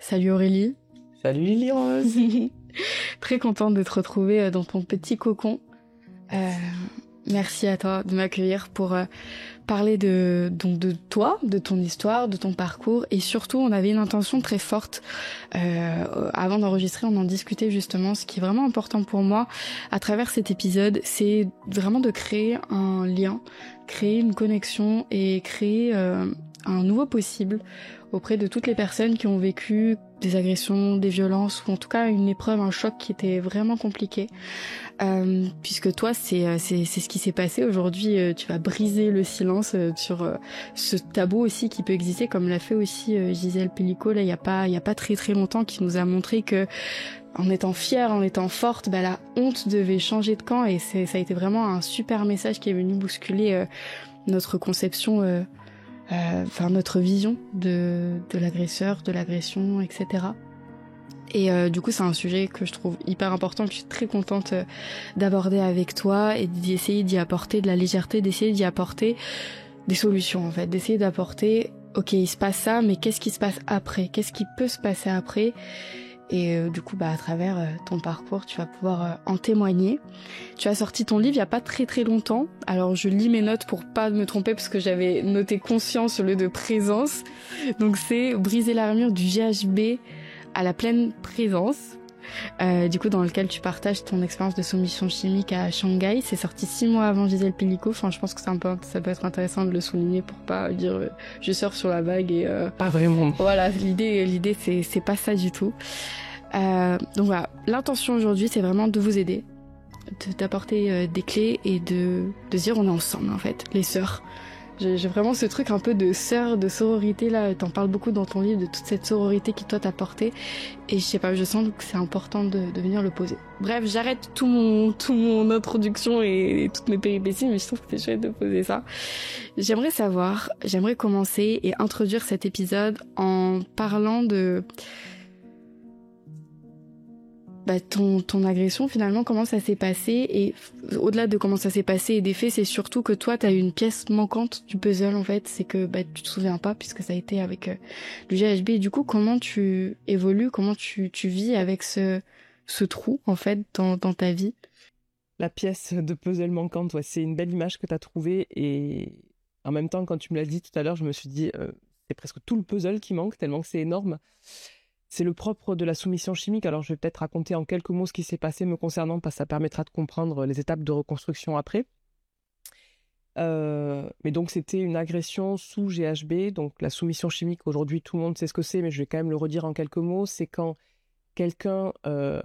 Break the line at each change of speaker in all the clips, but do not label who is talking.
Salut Aurélie.
Salut Lily Rose.
Très contente de te retrouver dans ton petit cocon. Merci à toi de m'accueillir pour parler de toi, de ton histoire, de ton parcours. Et surtout, on avait une intention très forte. Avant d'enregistrer, on en discutait justement. Ce qui est vraiment important pour moi à travers cet épisode, c'est vraiment de créer un lien, créer une connexion et créer un nouveau possible auprès de toutes les personnes qui ont vécu des agressions, des violences ou en tout cas une épreuve, un choc qui était vraiment compliqué. Puisque toi, c'est ce qui s'est passé aujourd'hui. Tu vas briser le silence sur ce tabou aussi qui peut exister, comme l'a fait aussi Gisèle Pelicot là il y a pas très longtemps, qui nous a montré que en étant fière, en étant forte, la honte devait changer de camp. Et ça a été vraiment un super message qui est venu bousculer notre conception. Notre vision de l'agresseur, de l'agression, etc. Et du coup, c'est un sujet que je trouve hyper important, que je suis très contente d'aborder avec toi et d'essayer d'y apporter de la légèreté, d'essayer d'y apporter des solutions en fait, d'essayer d'apporter, ok, il se passe ça, mais qu'est-ce qui se passe après ? Qu'est-ce qui peut se passer après ? Et du coup, à travers ton parcours, tu vas pouvoir en témoigner. Tu as sorti ton livre il y a pas très longtemps. Alors, je lis mes notes pour pas me tromper parce que j'avais noté conscience au lieu de présence. Donc, c'est Briser l'armure du GHB à la pleine présence. Du coup, dans lequel tu partages ton expérience de soumission chimique à Shanghai. C'est sorti 6 mois avant Gisèle Pelicot. Enfin, je pense que ça peut être intéressant de le souligner pour pas dire je surfe sur la vague et
Pas vraiment.
Voilà, l'idée c'est pas ça du tout. Donc voilà, l'intention aujourd'hui, c'est vraiment de vous aider, d'apporter des clés et de dire on est ensemble en fait, les sœurs. J'ai vraiment ce truc un peu de sœur, de sororité là, t'en parles beaucoup dans ton livre, de toute cette sororité qui toi t'a porté. Et je sais pas, je sens que c'est important de venir le poser. Bref, j'arrête tout mon introduction et toutes mes péripéties, mais je trouve que c'est chouette de poser ça. J'aimerais commencer et introduire cet épisode en parlant de ton agression, finalement, comment ça s'est passé. Et au-delà de comment ça s'est passé et des faits, c'est surtout que toi, t'as eu une pièce manquante du puzzle, en fait. C'est que tu te souviens pas, puisque ça a été avec le GHB. Et du coup, comment tu évolues, comment tu vis avec ce trou, en fait, dans ta vie?
La pièce de puzzle manquante, ouais, c'est une belle image que t'as trouvée. Et en même temps, quand tu me l'as dit tout à l'heure, je me suis dit, c'est presque tout le puzzle qui manque, tellement que c'est énorme. C'est le propre de la soumission chimique. Alors, je vais peut-être raconter en quelques mots ce qui s'est passé me concernant, parce que ça permettra de comprendre les étapes de reconstruction après. Mais donc, c'était une agression sous GHB. Donc, la soumission chimique, aujourd'hui, tout le monde sait ce que c'est, mais je vais quand même le redire en quelques mots. C'est quand quelqu'un, un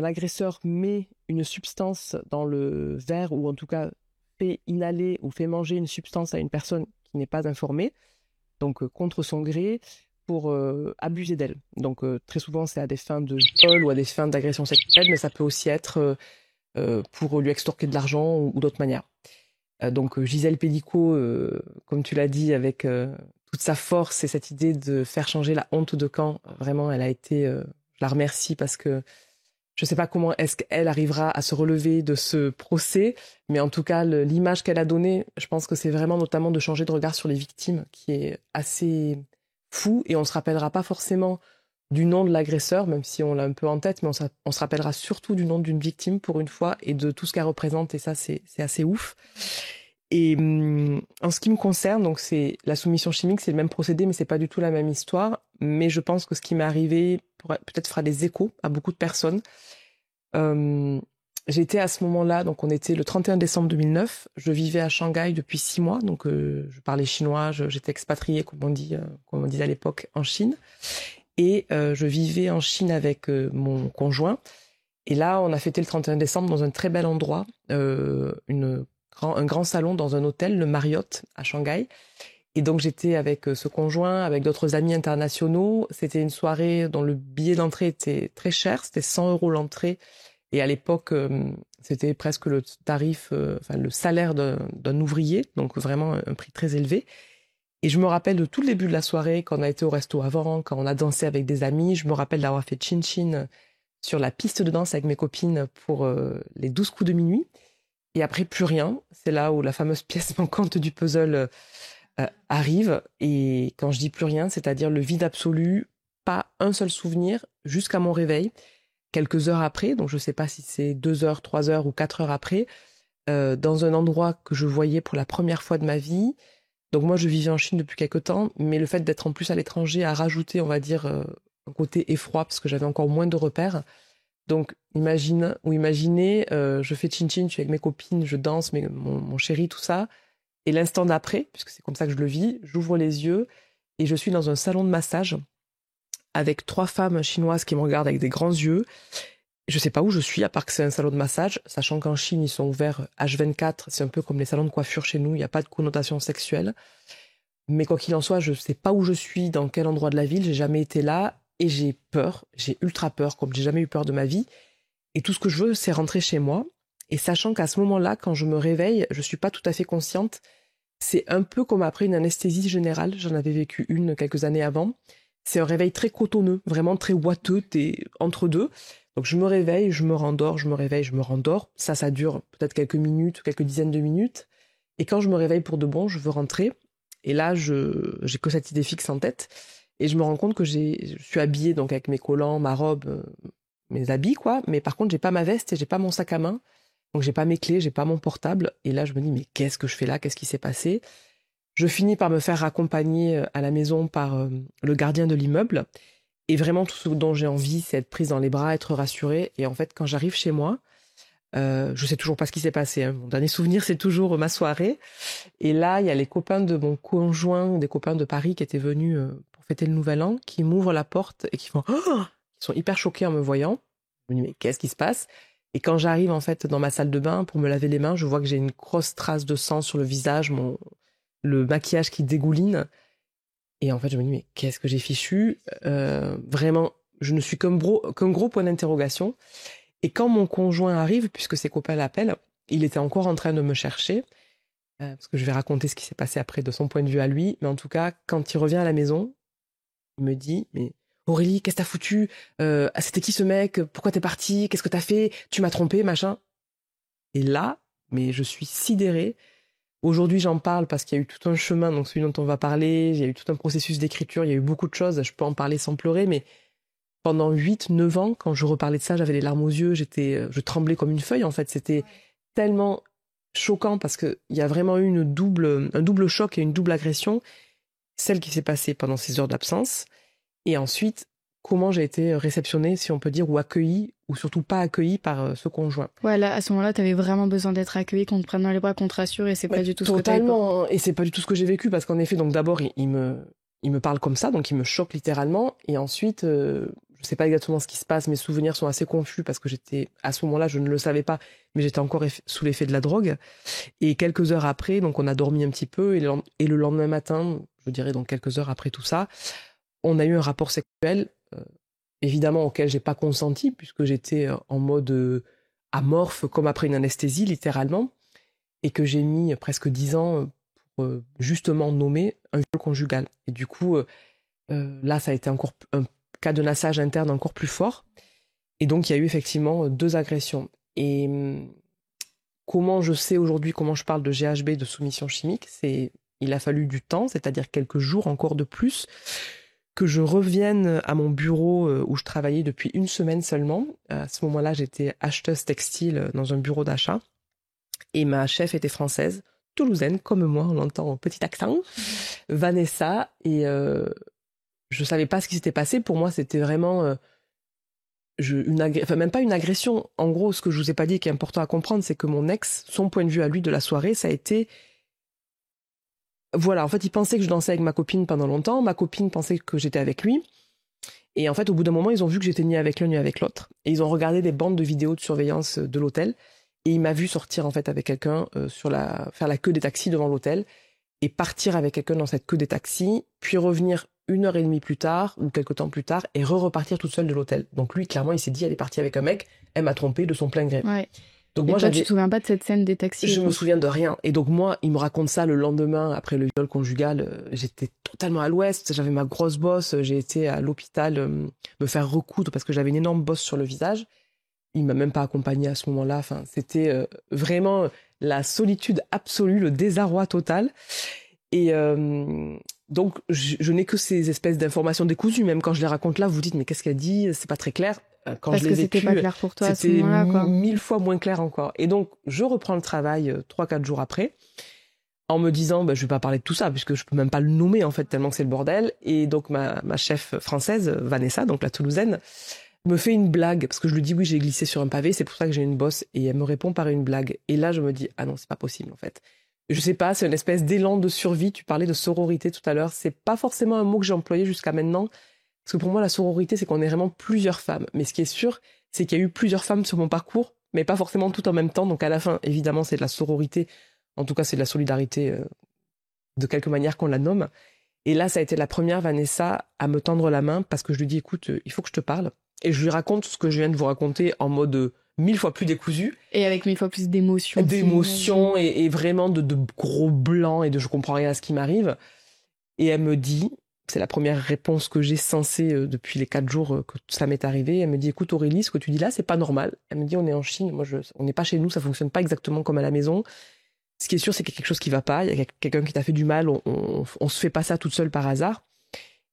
agresseur, met une substance dans le verre, ou en tout cas fait inhaler ou fait manger une substance à une personne qui n'est pas informée, donc contre son gré, pour abuser d'elle. Donc très souvent c'est à des fins de viol ou à des fins d'agression sexuelle, mais ça peut aussi être pour lui extorquer de l'argent ou d'autres manières. Donc Gisèle Pelicot, comme tu l'as dit, avec toute sa force et cette idée de faire changer la honte de camp, vraiment elle a été, je la remercie, parce que je ne sais pas comment est-ce qu'elle arrivera à se relever de ce procès, mais en tout cas l'image qu'elle a donnée, je pense que c'est vraiment notamment de changer de regard sur les victimes, qui est assez fou. Et on se rappellera pas forcément du nom de l'agresseur, même si on l'a un peu en tête, mais on se rappellera surtout du nom d'une victime pour une fois et de tout ce qu'elle représente. Et ça, c'est assez ouf. Et en ce qui me concerne, donc c'est la soumission chimique, c'est le même procédé, mais c'est pas du tout la même histoire. Mais je pense que ce qui m'est arrivé peut-être fera des échos à beaucoup de personnes. J'étais à ce moment-là, donc on était le 31 décembre 2009, je vivais à Shanghai depuis 6 mois, donc je parlais chinois, j'étais expatriée, comme on disait à l'époque, en Chine. Et je vivais en Chine avec mon conjoint. Et là, on a fêté le 31 décembre dans un très bel endroit, un grand salon dans un hôtel, le Marriott, à Shanghai. Et donc j'étais avec ce conjoint, avec d'autres amis internationaux. C'était une soirée dont le billet d'entrée était très cher, c'était 100 € l'entrée. Et à l'époque, c'était presque le tarif, le salaire d'un ouvrier, donc vraiment un prix très élevé. Et je me rappelle de tout le début de la soirée, quand on a été au resto avant, quand on a dansé avec des amis. Je me rappelle d'avoir fait chin-chin sur la piste de danse avec mes copines pour les 12 coups de minuit. Et après, plus rien. C'est là où la fameuse pièce manquante du puzzle arrive. Et quand je dis plus rien, c'est-à-dire le vide absolu, pas un seul souvenir jusqu'à mon réveil, quelques heures après, donc je sais pas si c'est 2 heures, 3 heures ou 4 heures après, dans un endroit que je voyais pour la première fois de ma vie. Donc moi, je vivais en Chine depuis quelque temps, mais le fait d'être en plus à l'étranger a rajouté, on va dire, un côté effroi, parce que j'avais encore moins de repères. Donc imaginez, je fais chin-chin, je suis avec mes copines, je danse, mon chéri, tout ça. Et l'instant d'après, puisque c'est comme ça que je le vis, j'ouvre les yeux et je suis dans un salon de massage avec 3 femmes chinoises qui me regardent avec des grands yeux. Je sais pas où je suis, à part que c'est un salon de massage, sachant qu'en Chine, ils sont ouverts H24. C'est un peu comme les salons de coiffure chez nous, il n'y a pas de connotation sexuelle. Mais quoi qu'il en soit, je sais pas où je suis, dans quel endroit de la ville, j'ai jamais été là, et j'ai peur, j'ai ultra peur, comme j'ai jamais eu peur de ma vie. Et tout ce que je veux, c'est rentrer chez moi. Et sachant qu'à ce moment-là, quand je me réveille, je suis pas tout à fait consciente. C'est un peu comme après une anesthésie générale, j'en avais vécu une quelques années avant. C'est un réveil très cotonneux, vraiment très ouateux, t'es entre deux. Donc je me réveille, je me rendors, je me réveille, je me rendors. Ça dure peut-être quelques minutes, quelques dizaines de minutes. Et quand je me réveille pour de bon, je veux rentrer. Et là, j'ai que cette idée fixe en tête. Et je me rends compte que je suis habillée donc avec mes collants, ma robe, mes habits, quoi. Mais par contre, j'ai pas ma veste et j'ai pas mon sac à main. Donc j'ai pas mes clés, j'ai pas mon portable. Et là, je me dis, mais qu'est-ce que je fais là? Qu'est-ce qui s'est passé? Je finis par me faire accompagner à la maison par le gardien de l'immeuble. Et vraiment, tout ce dont j'ai envie, c'est être prise dans les bras, être rassurée. Et en fait, quand j'arrive chez moi, je sais toujours pas ce qui s'est passé, hein. Mon dernier souvenir, c'est toujours ma soirée. Et là, il y a les copains de mon conjoint, des copains de Paris qui étaient venus pour fêter le Nouvel An, qui m'ouvrent la porte et qui font oh! Ils sont hyper choqués en me voyant. Je me dis, mais qu'est-ce qui se passe? Et quand j'arrive en fait dans ma salle de bain pour me laver les mains, je vois que j'ai une grosse trace de sang sur le visage, le maquillage qui dégouline. Et en fait, je me dis, mais qu'est-ce que j'ai fichu? Vraiment, je ne suis qu'un gros point d'interrogation. Et quand mon conjoint arrive, puisque ses copains l'appellent, il était encore en train de me chercher, parce que je vais raconter ce qui s'est passé après de son point de vue à lui. Mais en tout cas, quand il revient à la maison, il me dit, mais Aurélie, qu'est-ce que t'as foutu? C'était qui ce mec? Pourquoi t'es partie? Qu'est-ce que t'as fait? Tu m'as trompé, machin. Et là, mais je suis sidérée. Aujourd'hui, j'en parle parce qu'il y a eu tout un chemin, donc celui dont on va parler, il y a eu tout un processus d'écriture, il y a eu beaucoup de choses, je peux en parler sans pleurer, mais pendant 8-9 ans, quand je reparlais de ça, j'avais les larmes aux yeux, je tremblais comme une feuille, en fait. C'était tellement choquant parce qu'il y a vraiment eu un double choc et une double agression, celle qui s'est passée pendant ces heures d'absence, et ensuite, comment j'ai été réceptionnée, si on peut dire, ou accueillie, ou surtout pas accueillie par ce conjoint.
Ouais, là, à ce moment-là, t'avais vraiment besoin d'être accueillie, qu'on te prenne dans les bras, qu'on te rassure, et c'est pas du tout ce que t'as vécu.
Totalement, et c'est pas du tout ce que j'ai vécu, parce qu'en effet, donc d'abord, il me parle comme ça, donc il me choque littéralement, et ensuite, je sais pas exactement ce qui se passe, mes souvenirs sont assez confus, parce que à ce moment-là, je ne le savais pas, mais j'étais encore sous l'effet de la drogue, et quelques heures après, donc on a dormi un petit peu, et le lendemain matin, je dirais donc quelques heures après tout ça, on a eu un rapport sexuel, évidemment auquel j'ai pas consenti, puisque j'étais en mode amorphe, comme après une anesthésie, littéralement, et que j'ai mis presque 10 ans pour justement nommer un viol conjugal. Et du coup, là, ça a été encore un cadenassage interne encore plus fort. Et donc, il y a eu effectivement 2 agressions. Et comment je sais aujourd'hui, comment je parle de GHB, de soumission chimique, il a fallu du temps, c'est-à-dire quelques jours encore de plus, que je revienne à mon bureau où je travaillais depuis 1 semaine seulement. À ce moment-là, j'étais acheteuse textile dans un bureau d'achat. Et ma chef était française, toulousaine, comme moi, on l'entend en petit accent, Vanessa. Et je savais pas ce qui s'était passé. Pour moi, c'était vraiment même pas une agression. En gros, ce que je vous ai pas dit et qui est important à comprendre, c'est que mon ex, son point de vue à lui de la soirée, ça a été... Voilà, en fait, il pensait que je dansais avec ma copine pendant longtemps. Ma copine pensait que j'étais avec lui. Et en fait, au bout d'un moment, ils ont vu que j'étais ni avec l'un ni avec l'autre. Et ils ont regardé des bandes de vidéos de surveillance de l'hôtel. Et il m'a vu sortir en fait avec quelqu'un faire la queue des taxis devant l'hôtel et partir avec quelqu'un dans cette queue des taxis, puis revenir 1 heure et demie plus tard ou quelque temps plus tard et repartir toute seule de l'hôtel. Donc lui, clairement, il s'est dit, elle est partie avec un mec, elle m'a trompé de son plein gré.
Ouais.
Donc
et moi, toi, tu te souviens pas de cette scène des taxis?
Je me souviens de rien. Et donc moi, il me raconte ça le lendemain après le viol conjugal. J'étais totalement à l'ouest, j'avais ma grosse bosse, j'ai été à l'hôpital me faire recoudre parce que j'avais une énorme bosse sur le visage. Il m'a même pas accompagné à ce moment-là. Enfin, c'était vraiment la solitude absolue, le désarroi total. Et Donc, je n'ai que ces espèces d'informations décousues. Même quand je les raconte là, vous dites, mais qu'est-ce qu'elle dit? C'est pas très clair. Quand
Parce
je
que
l'ai
c'était
vécu,
pas clair pour toi à ce
c'était
moment-là, quoi.
1000 fois moins clair encore. Et donc, je reprends le travail 3-4 jours après, en me disant, je vais pas parler de tout ça, puisque je peux même pas le nommer, en fait, tellement que c'est le bordel. Et donc, ma chef française, Vanessa, donc la Toulousaine, me fait une blague, parce que je lui dis, oui, j'ai glissé sur un pavé, c'est pour ça que j'ai une bosse. Et elle me répond par une blague. Et là, je me dis, ah non, c'est pas possible, en fait. Je sais pas, c'est une espèce d'élan de survie. Tu parlais de sororité tout à l'heure. C'est pas forcément un mot que j'ai employé jusqu'à maintenant. Parce que pour moi, la sororité, c'est qu'on est vraiment plusieurs femmes. Mais ce qui est sûr, c'est qu'il y a eu plusieurs femmes sur mon parcours, mais pas forcément toutes en même temps. Donc à la fin, évidemment, c'est de la sororité. En tout cas, c'est de la solidarité de quelque manière qu'on la nomme. Et là, ça a été la première, Vanessa, à me tendre la main parce que je lui dis, écoute, il faut que je te parle. Et je lui raconte ce que je viens de vous raconter en mode 1000 fois plus décousu.
Et avec 1000 fois plus d'émotions.
D'émotions et vraiment de gros blancs et de je comprends rien à ce qui m'arrive. Et elle me dit, c'est la première réponse que j'ai sensée depuis les 4 jours que ça m'est arrivé. Elle me dit, écoute Aurélie, ce que tu dis là, c'est pas normal. Elle me dit, on est en Chine, on n'est pas chez nous, ça fonctionne pas exactement comme à la maison. Ce qui est sûr, c'est qu'il y a quelque chose qui va pas, il y a quelqu'un qui t'a fait du mal, on se fait pas ça toute seule par hasard.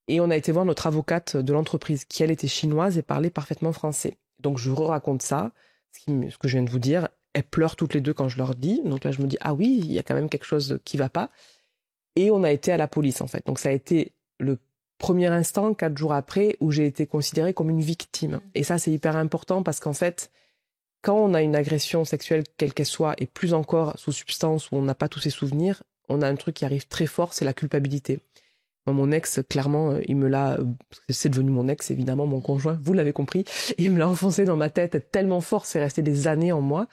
Et on a été voir notre avocate de l'entreprise, qui elle était chinoise et parlait parfaitement français. Donc je raconte ça, ce que je viens de vous dire. Elles pleurent toutes les deux quand je leur dis. Donc là, je me dis, ah oui, il y a quand même quelque chose qui va pas. Et on a été à la police, en fait. Donc ça a été le premier instant, 4 jours après, où j'ai été considérée comme une victime. Et ça, c'est hyper important parce qu'en fait, quand on a une agression sexuelle, quelle qu'elle soit, et plus encore sous substance où on n'a pas tous ses souvenirs, on a un truc qui arrive très fort, c'est la culpabilité. Moi, mon ex, clairement, il me l'a... C'est devenu mon ex, évidemment, mon conjoint, vous l'avez compris. Il me l'a enfoncé dans ma tête tellement fort, c'est resté des années en moi.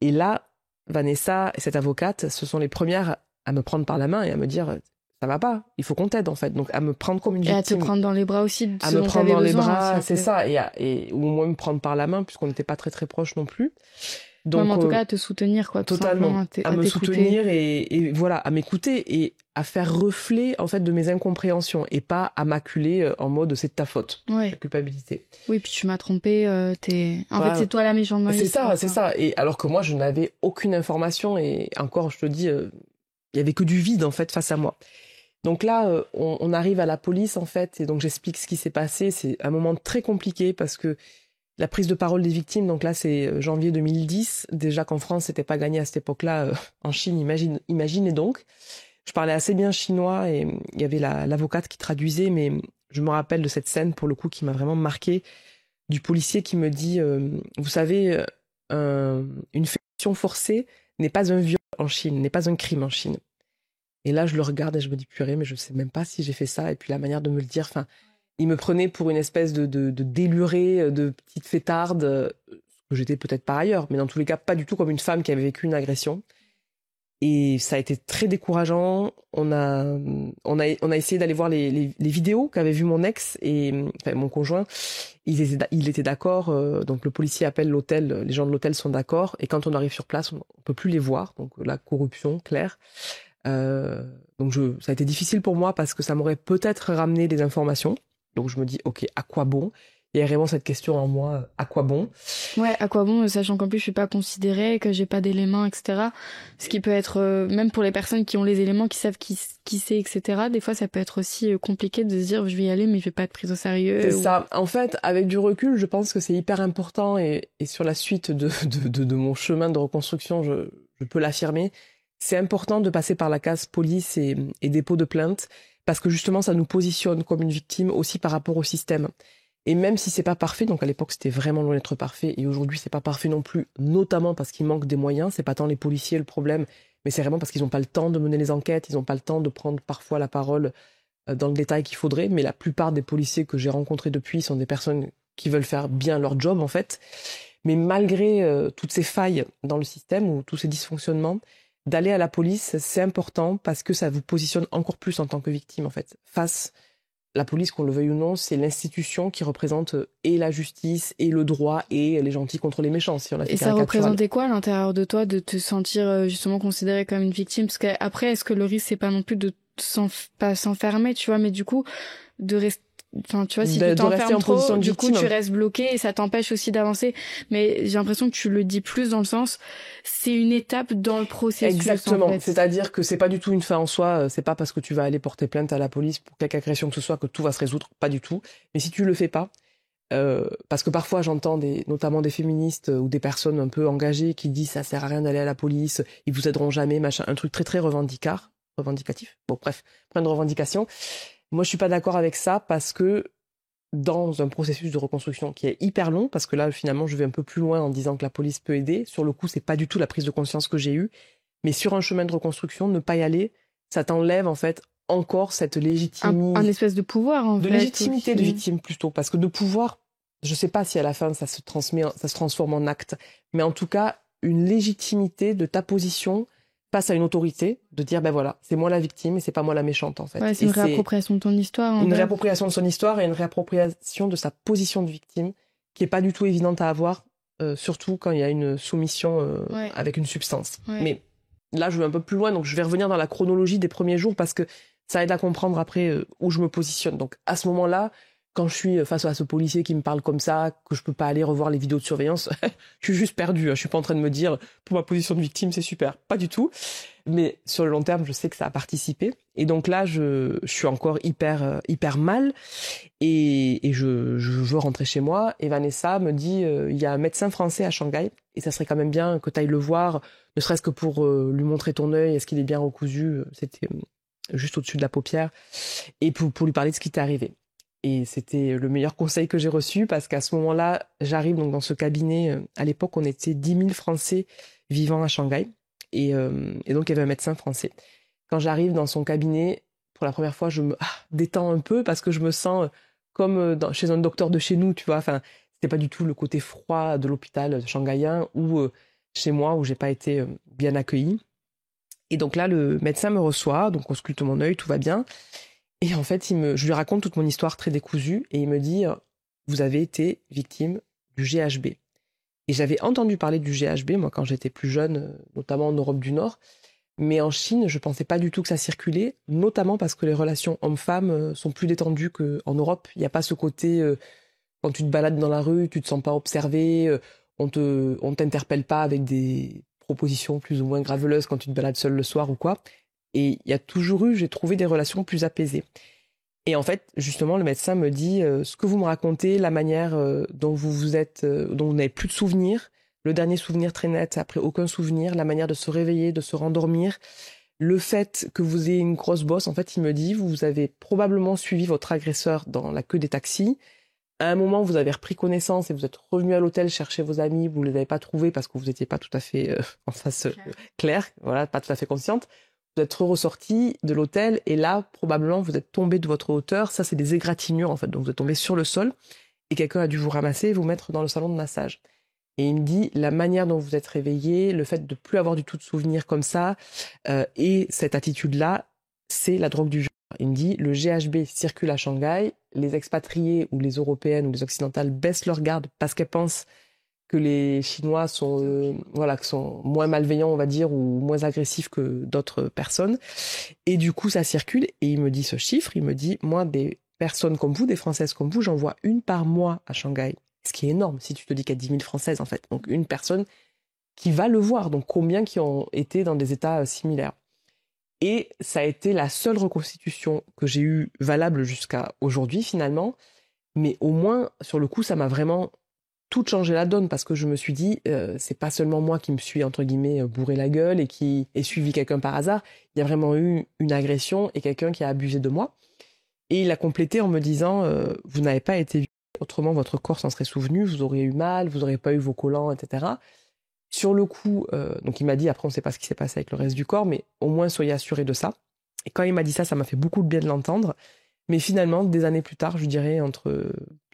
Et là, Vanessa et cette avocate, ce sont les premières à me prendre par la main et à me dire ça va pas, il faut qu'on t'aide en fait. Donc à me prendre comme une victime.
Et à te prendre dans les bras aussi,
à me prendre dans les bras, c'est ça, et ou au moins me prendre par la main puisqu'on n'était pas très très proches non plus.
Donc en tout cas à te soutenir quoi.
Totalement, à me soutenir et voilà, à m'écouter et à faire reflet en fait de mes incompréhensions et pas à m'acculer en mode c'est de ta faute, la culpabilité.
Oui, puis tu m'as trompé, en fait c'est toi la méchante.
C'est ça. Et alors que moi je n'avais aucune information et encore je te dis, il y avait que du vide en fait face à moi. Donc là, on arrive à la police en fait et donc j'explique ce qui s'est passé. C'est un moment très compliqué parce que la prise de parole des victimes, donc là c'est janvier 2010, déjà qu'en France c'était pas gagné à cette époque-là, en Chine, imaginez donc. Je parlais assez bien chinois et il y avait l'avocate qui traduisait, mais je me rappelle de cette scène pour le coup qui m'a vraiment marqué, du policier qui me dit, vous savez, une fécondation forcée n'est pas un viol en Chine, n'est pas un crime en Chine. Et là je le regarde et je me dis purée, mais je sais même pas si j'ai fait ça, et puis la manière de me le dire, enfin... Il me prenait pour une espèce de délurée, de petite fêtarde, que j'étais peut-être par ailleurs, mais dans tous les cas, pas du tout comme une femme qui avait vécu une agression. Et ça a été très décourageant. On a essayé d'aller voir les vidéos qu'avait vu mon ex et enfin, mon conjoint. Il était d'accord. Donc le policier appelle l'hôtel, les gens de l'hôtel sont d'accord. Et quand on arrive sur place, on peut plus les voir. Donc la corruption, claire. Donc ça a été difficile pour moi parce que ça m'aurait peut-être ramené des informations. Donc je me dis, ok, à quoi bon? Il y a vraiment cette question en moi, à quoi bon?
Ouais, à quoi bon, sachant qu'en plus je suis pas considérée, que j'ai pas d'éléments, etc. Ce qui peut être, même pour les personnes qui ont les éléments, qui savent qui c'est, etc. Des fois ça peut être aussi compliqué de se dire, je vais y aller, mais je vais pas être prise au sérieux.
C'est ça. En fait, avec du recul, je pense que c'est hyper important et sur la suite de mon chemin de reconstruction, je peux l'affirmer. C'est important de passer par la case police et dépôt de plainte parce que justement, ça nous positionne comme une victime aussi par rapport au système. Et même si c'est pas parfait, donc à l'époque c'était vraiment loin d'être parfait et aujourd'hui c'est pas parfait non plus, notamment parce qu'il manque des moyens, c'est pas tant les policiers le problème, mais c'est vraiment parce qu'ils n'ont pas le temps de mener les enquêtes, ils n'ont pas le temps de prendre parfois la parole dans le détail qu'il faudrait, mais la plupart des policiers que j'ai rencontrés depuis sont des personnes qui veulent faire bien leur job en fait. Mais malgré toutes ces failles dans le système ou tous ces dysfonctionnements, d'aller à la police, c'est important parce que ça vous positionne encore plus en tant que victime, en fait. Face, la police, qu'on le veuille ou non, c'est l'institution qui représente et la justice, et le droit, et les gentils contre les méchants, si on a fait.
Et ça représentait quoi à l'intérieur de toi, de te sentir justement considérée comme une victime? Parce qu'après, est-ce que le risque, c'est pas non plus de pas s'enfermer, tu vois, mais du coup, de rester enfin, tu vois, si
de
tu t'enfermes
rester en
trop,
position de
du coup,
victime.
tu restes bloqué et ça t'empêche aussi d'avancer. Mais j'ai l'impression que tu le dis plus dans le sens, c'est une étape dans le processus.
Exactement.
En fait.
C'est-à-dire que c'est pas du tout une fin en soi. C'est pas parce que tu vas aller porter plainte à la police pour quelque agression que ce soit que tout va se résoudre. Pas du tout. Mais si tu le fais pas, parce que parfois j'entends notamment des féministes ou des personnes un peu engagées qui disent ça sert à rien d'aller à la police, ils vous aideront jamais, machin, un truc très très revendicatif. Bon bref, plein de revendications. Moi je suis pas d'accord avec ça parce que dans un processus de reconstruction qui est hyper long, parce que là finalement je vais un peu plus loin en disant que la police peut aider. Sur le coup c'est pas du tout la prise de conscience que j'ai eue, mais sur un chemin de reconstruction ne pas y aller, ça t'enlève en fait encore cette légitimité,
un espèce de pouvoir en fait.
De légitimité
aussi.
de victime plutôt, parce que de pouvoir, je sais pas si à la fin ça se transforme en acte, mais en tout cas une légitimité de ta position face à une autorité, de dire ben voilà, c'est moi la victime et c'est pas moi la méchante en fait.
Ouais, c'est une réappropriation de ton histoire.
Une réappropriation de son histoire et une réappropriation de sa position de victime qui est pas du tout évidente à avoir, surtout quand il y a une soumission avec une substance.
Ouais.
Mais là je vais un peu plus loin, donc je vais revenir dans la chronologie des premiers jours parce que ça aide à comprendre après où je me positionne. Donc à ce moment-là, quand je suis face à ce policier qui me parle comme ça, que je peux pas aller revoir les vidéos de surveillance, je suis juste perdu. Je suis pas en train de me dire pour ma position de victime c'est super, pas du tout. Mais sur le long terme, je sais que ça a participé. Et donc là, je suis encore hyper mal et je veux rentrer chez moi. Et Vanessa me dit il y a un médecin français à Shanghai et ça serait quand même bien que tu ailles le voir, ne serait-ce que pour lui montrer ton œil, est-ce qu'il est bien recousu. C'était juste au-dessus de la paupière, et pour lui parler de ce qui t'est arrivé. Et c'était le meilleur conseil que j'ai reçu, parce qu'à ce moment-là, j'arrive donc dans ce cabinet. À l'époque, on était 10 000 Français vivant à Shanghai, et donc il y avait un médecin français. Quand j'arrive dans son cabinet, pour la première fois, je me détends un peu, parce que je me sens comme chez un docteur de chez nous, tu vois. Enfin, c'était pas du tout le côté froid de l'hôpital shanghaïen, ou chez moi, où j'ai pas été bien accueillie. Et donc là, le médecin me reçoit, donc on sculpte mon œil, tout va bien. Et en fait, je lui raconte toute mon histoire très décousue, et il me dit « Vous avez été victime du GHB ». Et j'avais entendu parler du GHB, moi, quand j'étais plus jeune, notamment en Europe du Nord. Mais en Chine, je pensais pas du tout que ça circulait, notamment parce que les relations hommes-femmes sont plus détendues qu'en Europe. Il n'y a pas ce côté, quand tu te balades dans la rue, tu te sens pas observé, on t'interpelle pas avec des propositions plus ou moins graveleuses quand tu te balades seul le soir ou quoi. Et il y a toujours eu, j'ai trouvé, des relations plus apaisées. Et en fait, justement, le médecin me dit ce que vous me racontez, la manière dont vous n'avez plus de souvenirs, le dernier souvenir très net, après aucun souvenir, la manière de se réveiller, de se rendormir, le fait que vous ayez une grosse bosse. En fait, il me dit, vous avez probablement suivi votre agresseur dans la queue des taxis. À un moment, vous avez repris connaissance et vous êtes revenu à l'hôtel chercher vos amis, vous ne les avez pas trouvés parce que vous n'étiez pas tout à fait en face claire, voilà, pas tout à fait consciente. Vous êtes ressorti de l'hôtel et là, probablement, vous êtes tombé de votre hauteur. Ça, c'est des égratignures, en fait. Donc, vous êtes tombé sur le sol et quelqu'un a dû vous ramasser et vous mettre dans le salon de massage. Et il me dit, la manière dont vous êtes réveillé, le fait de plus avoir du tout de souvenirs comme ça, et cette attitude-là, c'est la drogue du jour. Il me dit, le GHB circule à Shanghai, les expatriés ou les Européennes ou les Occidentales baissent leur garde parce qu'elles pensent que les Chinois sont, que sont moins malveillants, on va dire, ou moins agressifs que d'autres personnes. Et du coup, ça circule. Et il me dit ce chiffre, il me dit, moi, des personnes comme vous, des Françaises comme vous, j'en vois une par mois à Shanghai. Ce qui est énorme, si tu te dis qu'il y a 10 000 Françaises, en fait. Donc, une personne qui va le voir. Donc, combien qui ont été dans des états similaires. Et ça a été la seule reconstitution que j'ai eue valable jusqu'à aujourd'hui, finalement. Mais au moins, sur le coup, ça m'a vraiment tout changé la donne, parce que je me suis dit, c'est pas seulement moi qui me suis, entre guillemets, bourré la gueule et qui ai suivi quelqu'un par hasard. Il y a vraiment eu une agression et quelqu'un qui a abusé de moi. Et il a complété en me disant, vous n'avez pas été violé, autrement votre corps s'en serait souvenu, vous auriez eu mal, vous n'auriez pas eu vos collants, etc. Sur le coup, donc il m'a dit, après on ne sait pas ce qui s'est passé avec le reste du corps, mais au moins soyez assurés de ça. Et quand il m'a dit ça, ça m'a fait beaucoup de bien de l'entendre. Mais finalement, des années plus tard, je dirais entre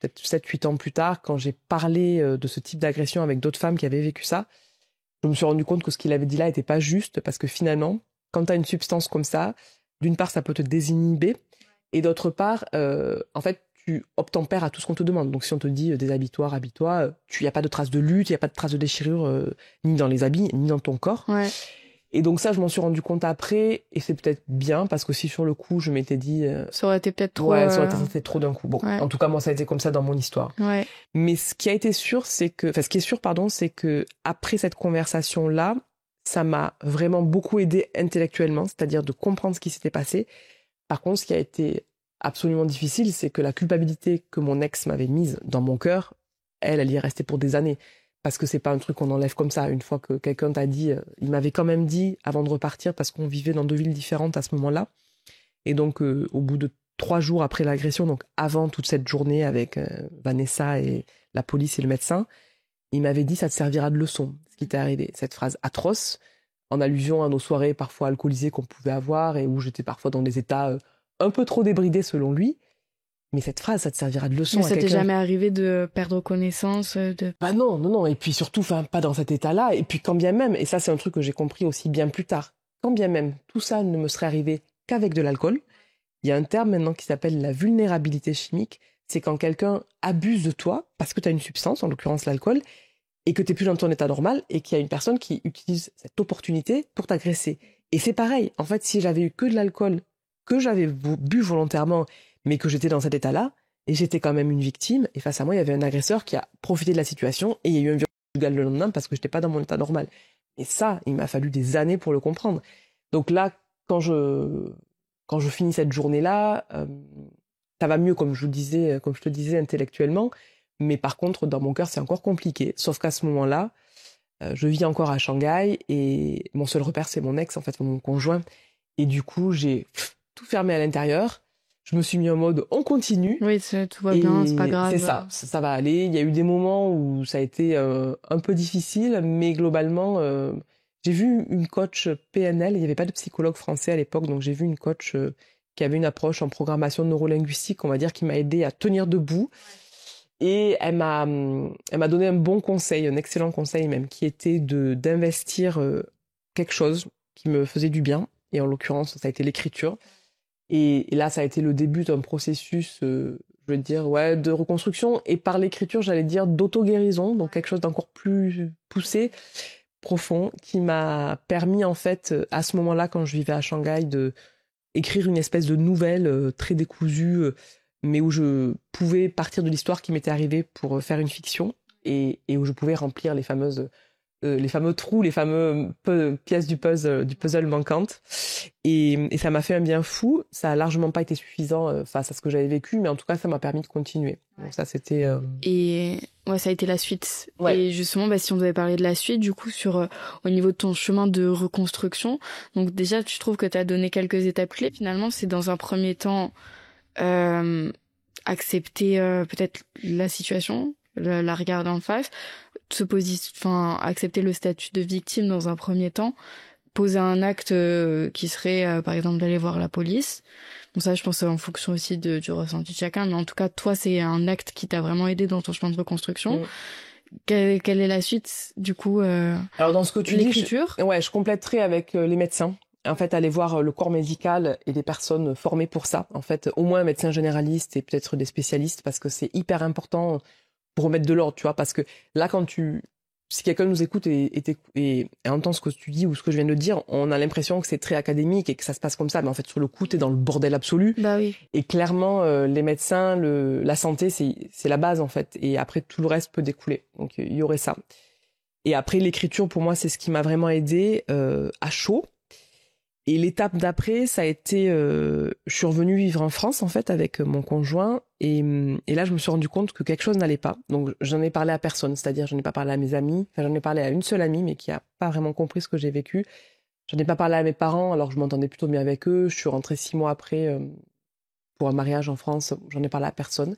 peut-être 7-8 ans plus tard, quand j'ai parlé de ce type d'agression avec d'autres femmes qui avaient vécu ça, je me suis rendu compte que ce qu'il avait dit là n'était pas juste, parce que finalement, quand tu as une substance comme ça, d'une part, ça peut te désinhiber, et d'autre part, en fait, tu obtempères à tout ce qu'on te demande. Donc si on te dit déshabille-toi, rhabille-toi, il n'y a pas de traces de lutte, il n'y a pas de traces de déchirure, ni dans les habits, ni dans ton corps.
Ouais.
Et donc ça, je m'en suis rendu compte après, et c'est peut-être bien, parce que si sur le coup, je m'étais dit...
ça aurait été peut-être trop...
Ouais, ça aurait été trop d'un coup. Bon,
ouais.
en tout cas, moi, ça a été comme ça dans mon histoire.
Ouais.
Mais ce qui a été sûr, c'est que... Enfin, ce qui est sûr, pardon, c'est que après cette conversation-là, ça m'a vraiment beaucoup aidé intellectuellement, c'est-à-dire de comprendre ce qui s'était passé. Par contre, ce qui a été absolument difficile, c'est que la culpabilité que mon ex m'avait mise dans mon cœur, elle y est restée pour des années. Parce que c'est pas un truc qu'on enlève comme ça. Une fois que quelqu'un t'a dit, il m'avait quand même dit avant de repartir, parce qu'on vivait dans 2 villes différentes à ce moment-là. Et donc, au bout de 3 jours après l'agression, donc avant toute cette journée avec Vanessa et la police et le médecin, il m'avait dit, ça te servira de leçon, ce qui t'est arrivé. Cette phrase atroce, en allusion à nos soirées parfois alcoolisées qu'on pouvait avoir et où j'étais parfois dans des états un peu trop débridés selon lui. Mais cette phrase, ça te servira de leçon.
Mais ça t'est jamais arrivé de perdre connaissance
Bah non. Et puis surtout, pas dans cet état-là. Et puis quand bien même, et ça c'est un truc que j'ai compris aussi bien plus tard, quand bien même tout ça ne me serait arrivé qu'avec de l'alcool, il y a un terme maintenant qui s'appelle la vulnérabilité chimique. C'est quand quelqu'un abuse de toi parce que tu as une substance, en l'occurrence l'alcool, et que tu n'es plus dans ton état normal, et qu'il y a une personne qui utilise cette opportunité pour t'agresser. Et c'est pareil. En fait, si j'avais eu que de l'alcool, que j'avais bu volontairement, mais que j'étais dans cet état-là, et j'étais quand même une victime, et face à moi, il y avait un agresseur qui a profité de la situation, et il y a eu un violence conjugale le lendemain parce que j'étais pas dans mon état normal. Et ça, il m'a fallu des années pour le comprendre. Donc là, quand je finis cette journée-là, ça va mieux, comme je te disais, intellectuellement, mais par contre, dans mon cœur, c'est encore compliqué. Sauf qu'à ce moment-là, je vis encore à Shanghai, et mon seul repère, c'est mon ex, en fait, mon conjoint. Et du coup, j'ai tout fermé à l'intérieur. Je me suis mis en mode on continue.
Oui, tout va bien, c'est pas grave.
C'est ça va aller. Il y a eu des moments où ça a été un peu difficile, mais globalement, j'ai vu une coach PNL. Il n'y avait pas de psychologue français à l'époque, donc j'ai vu une coach qui avait une approche en programmation neurolinguistique, on va dire, qui m'a aidé à tenir debout. Et elle m'a donné un bon conseil, un excellent conseil même, qui était d'investir quelque chose qui me faisait du bien. Et en l'occurrence, ça a été l'écriture. Et là, ça a été le début d'un processus, je veux dire, de reconstruction. Et par l'écriture, j'allais dire d'auto-guérison, donc quelque chose d'encore plus poussé, profond, qui m'a permis, en fait, à ce moment-là, quand je vivais à Shanghai, de écrire une espèce de nouvelle très décousue, mais où je pouvais partir de l'histoire qui m'était arrivée pour faire une fiction, et où je pouvais remplir les fameux trous, les fameuses pièces du puzzle manquantes. Et ça m'a fait un bien fou. Ça a largement pas été suffisant face à ce que j'avais vécu, mais en tout cas, ça m'a permis de continuer. Donc ça, c'était...
Et ouais, ça a été la suite.
Ouais.
Et justement, si on devait parler de la suite, du coup, au niveau de ton chemin de reconstruction, donc déjà, tu trouves que tu as donné quelques étapes clés. Finalement, c'est dans un premier temps accepter peut-être la situation, la regarder en face, accepter le statut de victime dans un premier temps, poser un acte qui serait par exemple d'aller voir la police. Bon, ça je pense en fonction aussi du ressenti de chacun, mais en tout cas toi c'est un acte qui t'a vraiment aidé dans ton chemin de reconstruction. Quelle est la suite du coup
Alors dans ce que tu dis, je compléterai avec les médecins. En fait, aller voir le corps médical et des personnes formées pour ça. En fait, au moins un médecin généraliste et peut-être des spécialistes, parce que c'est hyper important pour remettre de l'ordre, tu vois, parce que là, si quelqu'un nous écoute et entend ce que tu dis ou ce que je viens de dire, on a l'impression que c'est très académique et que ça se passe comme ça, mais en fait, sur le coup, t'es dans le bordel absolu.
Bah oui.
Et clairement, les médecins, la santé, c'est la base, en fait, et après, tout le reste peut découler. Donc, il y aurait ça. Et après, l'écriture, pour moi, c'est ce qui m'a vraiment aidé à chaud. Et l'étape d'après, ça a été... je suis revenue vivre en France, en fait, avec mon conjoint. Et là, je me suis rendu compte que quelque chose n'allait pas. Donc, j'en ai parlé à personne. C'est-à-dire, j'en ai pas parlé à mes amis. Enfin, j'en ai parlé à une seule amie, mais qui a pas vraiment compris ce que j'ai vécu. J'en ai pas parlé à mes parents, alors je m'entendais plutôt bien avec eux. Je suis rentrée 6 mois après pour un mariage en France. J'en ai parlé à personne.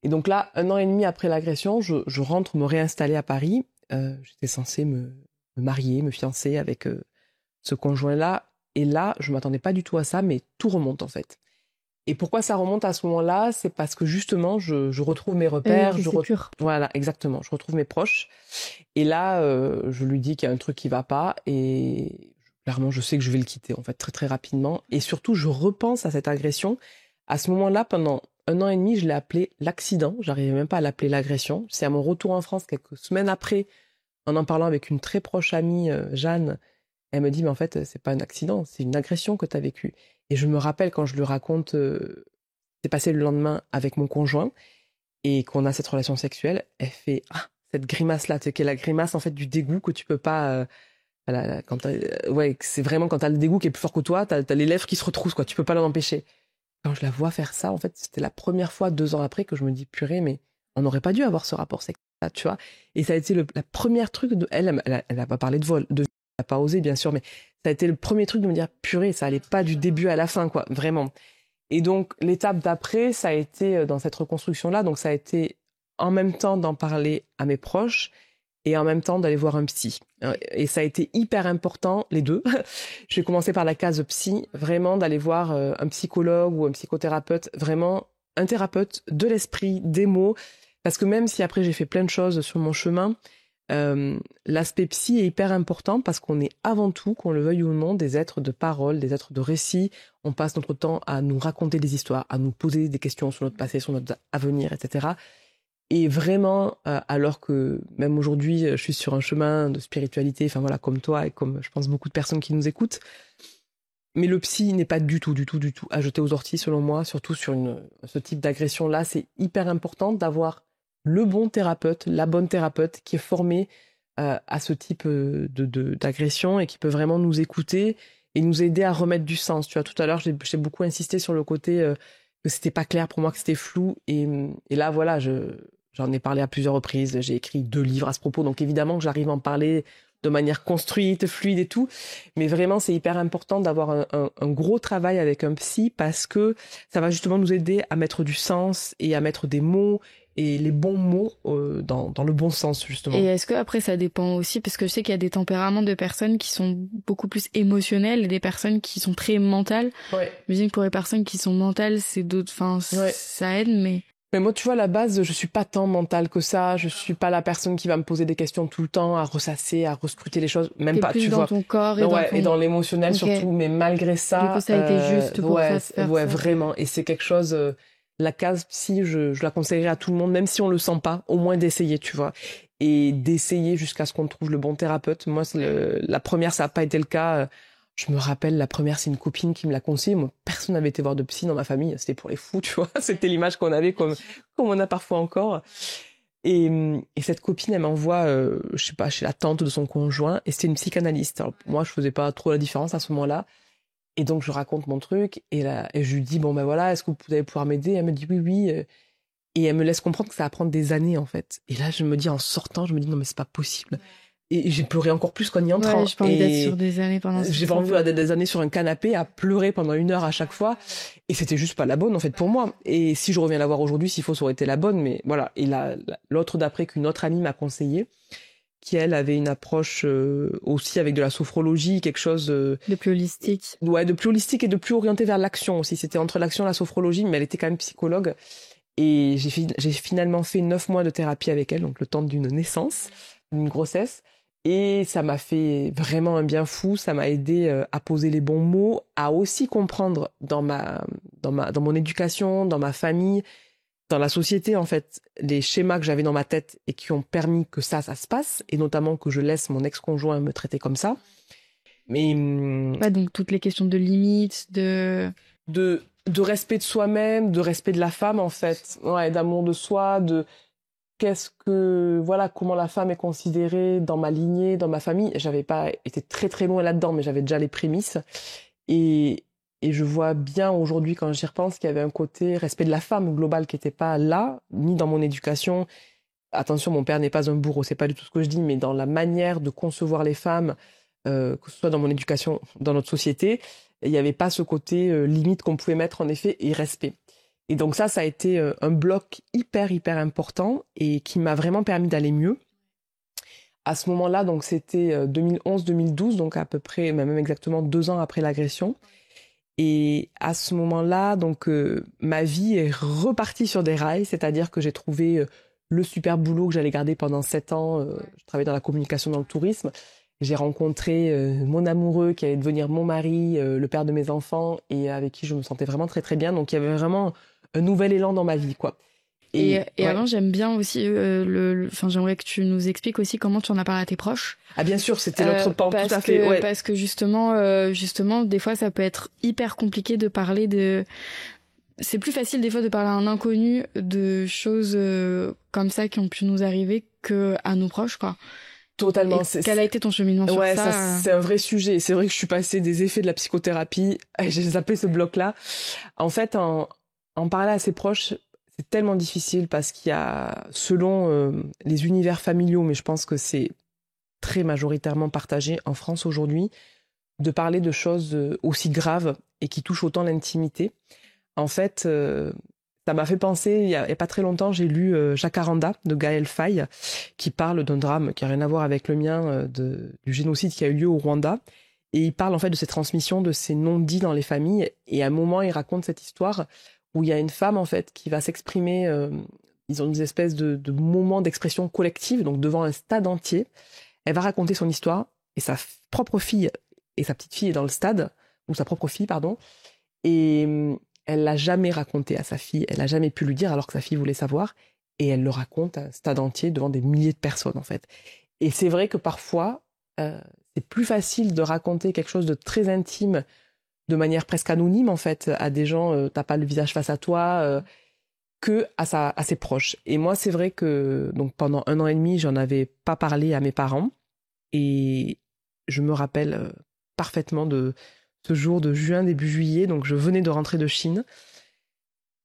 Et donc là, 1 an et demi après l'agression, je rentre me réinstaller à Paris. J'étais censée me marier, me fiancer avec ce conjoint-là. Et là, je m'attendais pas du tout à ça, mais tout remonte en fait. Et pourquoi ça remonte à ce moment-là? C'est parce que justement, je retrouve mes repères. Voilà, exactement. Je retrouve mes proches. Et là, je lui dis qu'il y a un truc qui va pas. Et clairement, je sais que je vais le quitter en fait très très rapidement. Et surtout, je repense à cette agression. À ce moment-là, pendant 1 an et demi, je l'ai appelé l'accident. J'arrivais même pas à l'appeler l'agression. C'est à mon retour en France, quelques semaines après, en parlant avec une très proche amie, Jeanne, Elle me dit, mais en fait, c'est pas un accident, c'est une agression que tu as vécue. Et je me rappelle quand je lui raconte, c'est passé le lendemain avec mon conjoint et qu'on a cette relation sexuelle, elle fait, ah, cette grimace-là, tu sais, qui est la grimace, en fait, du dégoût que tu peux pas, ouais, c'est vraiment quand t'as le dégoût qui est plus fort que toi, t'as les lèvres qui se retroussent, quoi, tu peux pas l'en empêcher. Quand je la vois faire ça, en fait, c'était la première fois 2 ans après que je me dis, purée, mais on n'aurait pas dû avoir ce rapport sexuel, tu vois. Et ça a été la première truc de, elle a pas parlé de vol, elle a pas osé, bien sûr, mais ça a été le premier truc de me dire, purée, ça allait pas du début à la fin, quoi, vraiment. Et donc, l'étape d'après, ça a été dans cette reconstruction-là, donc ça a été en même temps d'en parler à mes proches et en même temps d'aller voir un psy. Et ça a été hyper important, les deux. J'ai commencé par la case psy, vraiment d'aller voir un psychologue ou un psychothérapeute, vraiment un thérapeute de l'esprit, des mots, parce que même si après j'ai fait plein de choses sur mon chemin, l'aspect psy est hyper important parce qu'on est avant tout, qu'on le veuille ou non, des êtres de parole, des êtres de récit. On passe notre temps à nous raconter des histoires, à nous poser des questions sur notre passé, sur notre avenir, etc. Et vraiment, alors que même aujourd'hui, je suis sur un chemin de spiritualité, enfin voilà, comme toi et comme je pense beaucoup de personnes qui nous écoutent, mais le psy n'est pas du tout à jeter aux orties selon moi, surtout sur ce type d'agression-là. C'est hyper important d'avoir le bon thérapeute, la bonne thérapeute qui est formée à ce type d'agression et qui peut vraiment nous écouter et nous aider à remettre du sens. Tu vois, tout à l'heure, j'ai beaucoup insisté sur le côté que c'était pas clair pour moi, que c'était flou. Et là, voilà, j'en ai parlé à plusieurs reprises. J'ai écrit 2 livres à ce propos. Donc évidemment que j'arrive à en parler de manière construite, fluide et tout. Mais vraiment, c'est hyper important d'avoir un gros travail avec un psy parce que ça va justement nous aider à mettre du sens et à mettre des mots et les bons mots dans le bon sens, justement.
Et est-ce que après ça dépend aussi, parce que je sais qu'il y a des tempéraments de personnes qui sont beaucoup plus émotionnelles et des personnes qui sont très mentales.
Ouais.
Je me dis que pour les personnes qui sont mentales, c'est d'autres, enfin,
Ouais.
ça aide, mais...
Mais moi, tu vois, à la base, je suis pas tant mentale que ça. Je suis pas la personne qui va me poser des questions tout le temps, à ressasser, à rescruter les choses. Même
T'es
pas,
plus
tu
dans
vois.
ton corps et
Et dans l'émotionnel surtout. Mais malgré ça.
Du coup, ça a été juste pour ça de faire
ouais,
ça.
vraiment. Et c'est quelque chose, la case psy, je la conseillerais à tout le monde, même si on le sent pas, au moins d'essayer, tu vois. Et d'essayer jusqu'à ce qu'on trouve le bon thérapeute. Moi, la première, ça a pas été le cas. Je me rappelle, la première, c'est une copine qui me l'a conseillé. Moi, personne n'avait été voir de psy dans ma famille. C'était pour les fous, tu vois. C'était l'image qu'on avait comme on a parfois encore. Et cette copine, elle m'envoie, je sais pas, chez la tante de son conjoint. Et c'était une psychanalyste. Alors, moi, je faisais pas trop la différence à ce moment-là. Et donc, je raconte mon truc. Et je lui dis, bon, ben voilà, est-ce que vous allez pouvoir m'aider? Elle me dit oui. Et elle me laisse comprendre que ça va prendre des années, en fait. Et là, je me dis, en sortant, je me dis, non, mais c'est pas possible. Et j'ai pleuré encore plus qu'en y entrant.
Ouais, j'ai pas envie d'être sur des années pendant ce temps.
J'ai pas envie d'être des années sur un canapé à pleurer pendant 1 heure à chaque fois. Et c'était juste pas la bonne, en fait, pour moi. Et si je reviens la voir aujourd'hui, s'il faut, ça aurait été la bonne. Mais voilà. Et l'autre d'après qu'une autre amie m'a conseillé, qui elle avait une approche aussi avec de la sophrologie, quelque chose de
plus holistique.
Ouais, de plus holistique et de plus orienté vers l'action aussi. C'était entre l'action et la sophrologie, mais elle était quand même psychologue. Et j'ai finalement fait 9 mois de thérapie avec elle, donc le temps d'une naissance, d'une grossesse. Et ça m'a fait vraiment un bien fou. Ça m'a aidé à poser les bons mots, à aussi comprendre dans mon éducation, dans ma famille, dans la société, en fait, les schémas que j'avais dans ma tête et qui ont permis que ça se passe, et notamment que je laisse mon ex-conjoint me traiter comme ça. Mais
ouais, donc toutes les questions de limites, de
respect de soi-même, de respect de la femme, en fait, ouais, d'amour de soi, comment la femme est considérée dans ma lignée, dans ma famille. J'avais pas été très très loin là-dedans, mais j'avais déjà les prémices. Et je vois bien aujourd'hui, quand j'y repense, qu'il y avait un côté respect de la femme global qui n'était pas là, ni dans mon éducation. Attention, mon père n'est pas un bourreau, c'est pas du tout ce que je dis, mais dans la manière de concevoir les femmes, que ce soit dans mon éducation, dans notre société, il n'y avait pas ce côté limite qu'on pouvait mettre en effet et respect. Et donc ça a été un bloc hyper, hyper important et qui m'a vraiment permis d'aller mieux. À ce moment-là, donc c'était 2011-2012, donc à peu près, même exactement 2 ans après l'agression. Et à ce moment-là, donc ma vie est repartie sur des rails, c'est-à-dire que j'ai trouvé le super boulot que j'allais garder pendant 7 ans. Je travaillais dans la communication, dans le tourisme. J'ai rencontré mon amoureux qui allait devenir mon mari, le père de mes enfants, et avec qui je me sentais vraiment très très bien. Donc il y avait vraiment un nouvel élan dans ma vie, quoi.
Et avant, j'aime bien aussi enfin, j'aimerais que tu nous expliques aussi comment tu en as parlé à tes proches.
Ah bien sûr, c'était l'autre pan, tout à fait. Ouais.
Parce que justement, des fois, ça peut être hyper compliqué de parler de. C'est plus facile des fois de parler à un inconnu de choses comme ça qui ont pu nous arriver que à nos proches, quoi.
Totalement.
Quel a été ton cheminement sur ça?
Ouais, ça c'est un vrai sujet. C'est vrai que je suis passée des effets de la psychothérapie. J'ai zappé ce bloc-là. En fait, en parler à ses proches, c'est tellement difficile parce qu'il y a, selon les univers familiaux, mais je pense que c'est très majoritairement partagé en France aujourd'hui, de parler de choses aussi graves et qui touchent autant l'intimité. En fait, ça m'a fait penser, il y a pas très longtemps, j'ai lu Jacaranda de Gaël Faye, qui parle d'un drame qui n'a rien à voir avec le mien, du génocide qui a eu lieu au Rwanda. Et il parle en fait de ces transmissions, de ces non-dits dans les familles. Et à un moment, il raconte cette histoire où il y a une femme en fait qui va s'exprimer. Ils ont des espèces de moments d'expression collective, donc devant un stade entier. Elle va raconter son histoire et sa propre fille et sa petite fille est dans le stade, ou sa propre fille, pardon. Et elle l'a jamais raconté à sa fille, elle n'a jamais pu lui dire alors que sa fille voulait savoir. Et elle le raconte à un stade entier devant des milliers de personnes en fait. Et c'est vrai que parfois, c'est plus facile de raconter quelque chose de très intime de manière presque anonyme en fait à des gens, t'as pas le visage face à toi, que à ses proches. Et moi c'est vrai que donc pendant 1 an et demi j'en avais pas parlé à mes parents et je me rappelle parfaitement de ce jour de juin, début juillet, donc je venais de rentrer de Chine.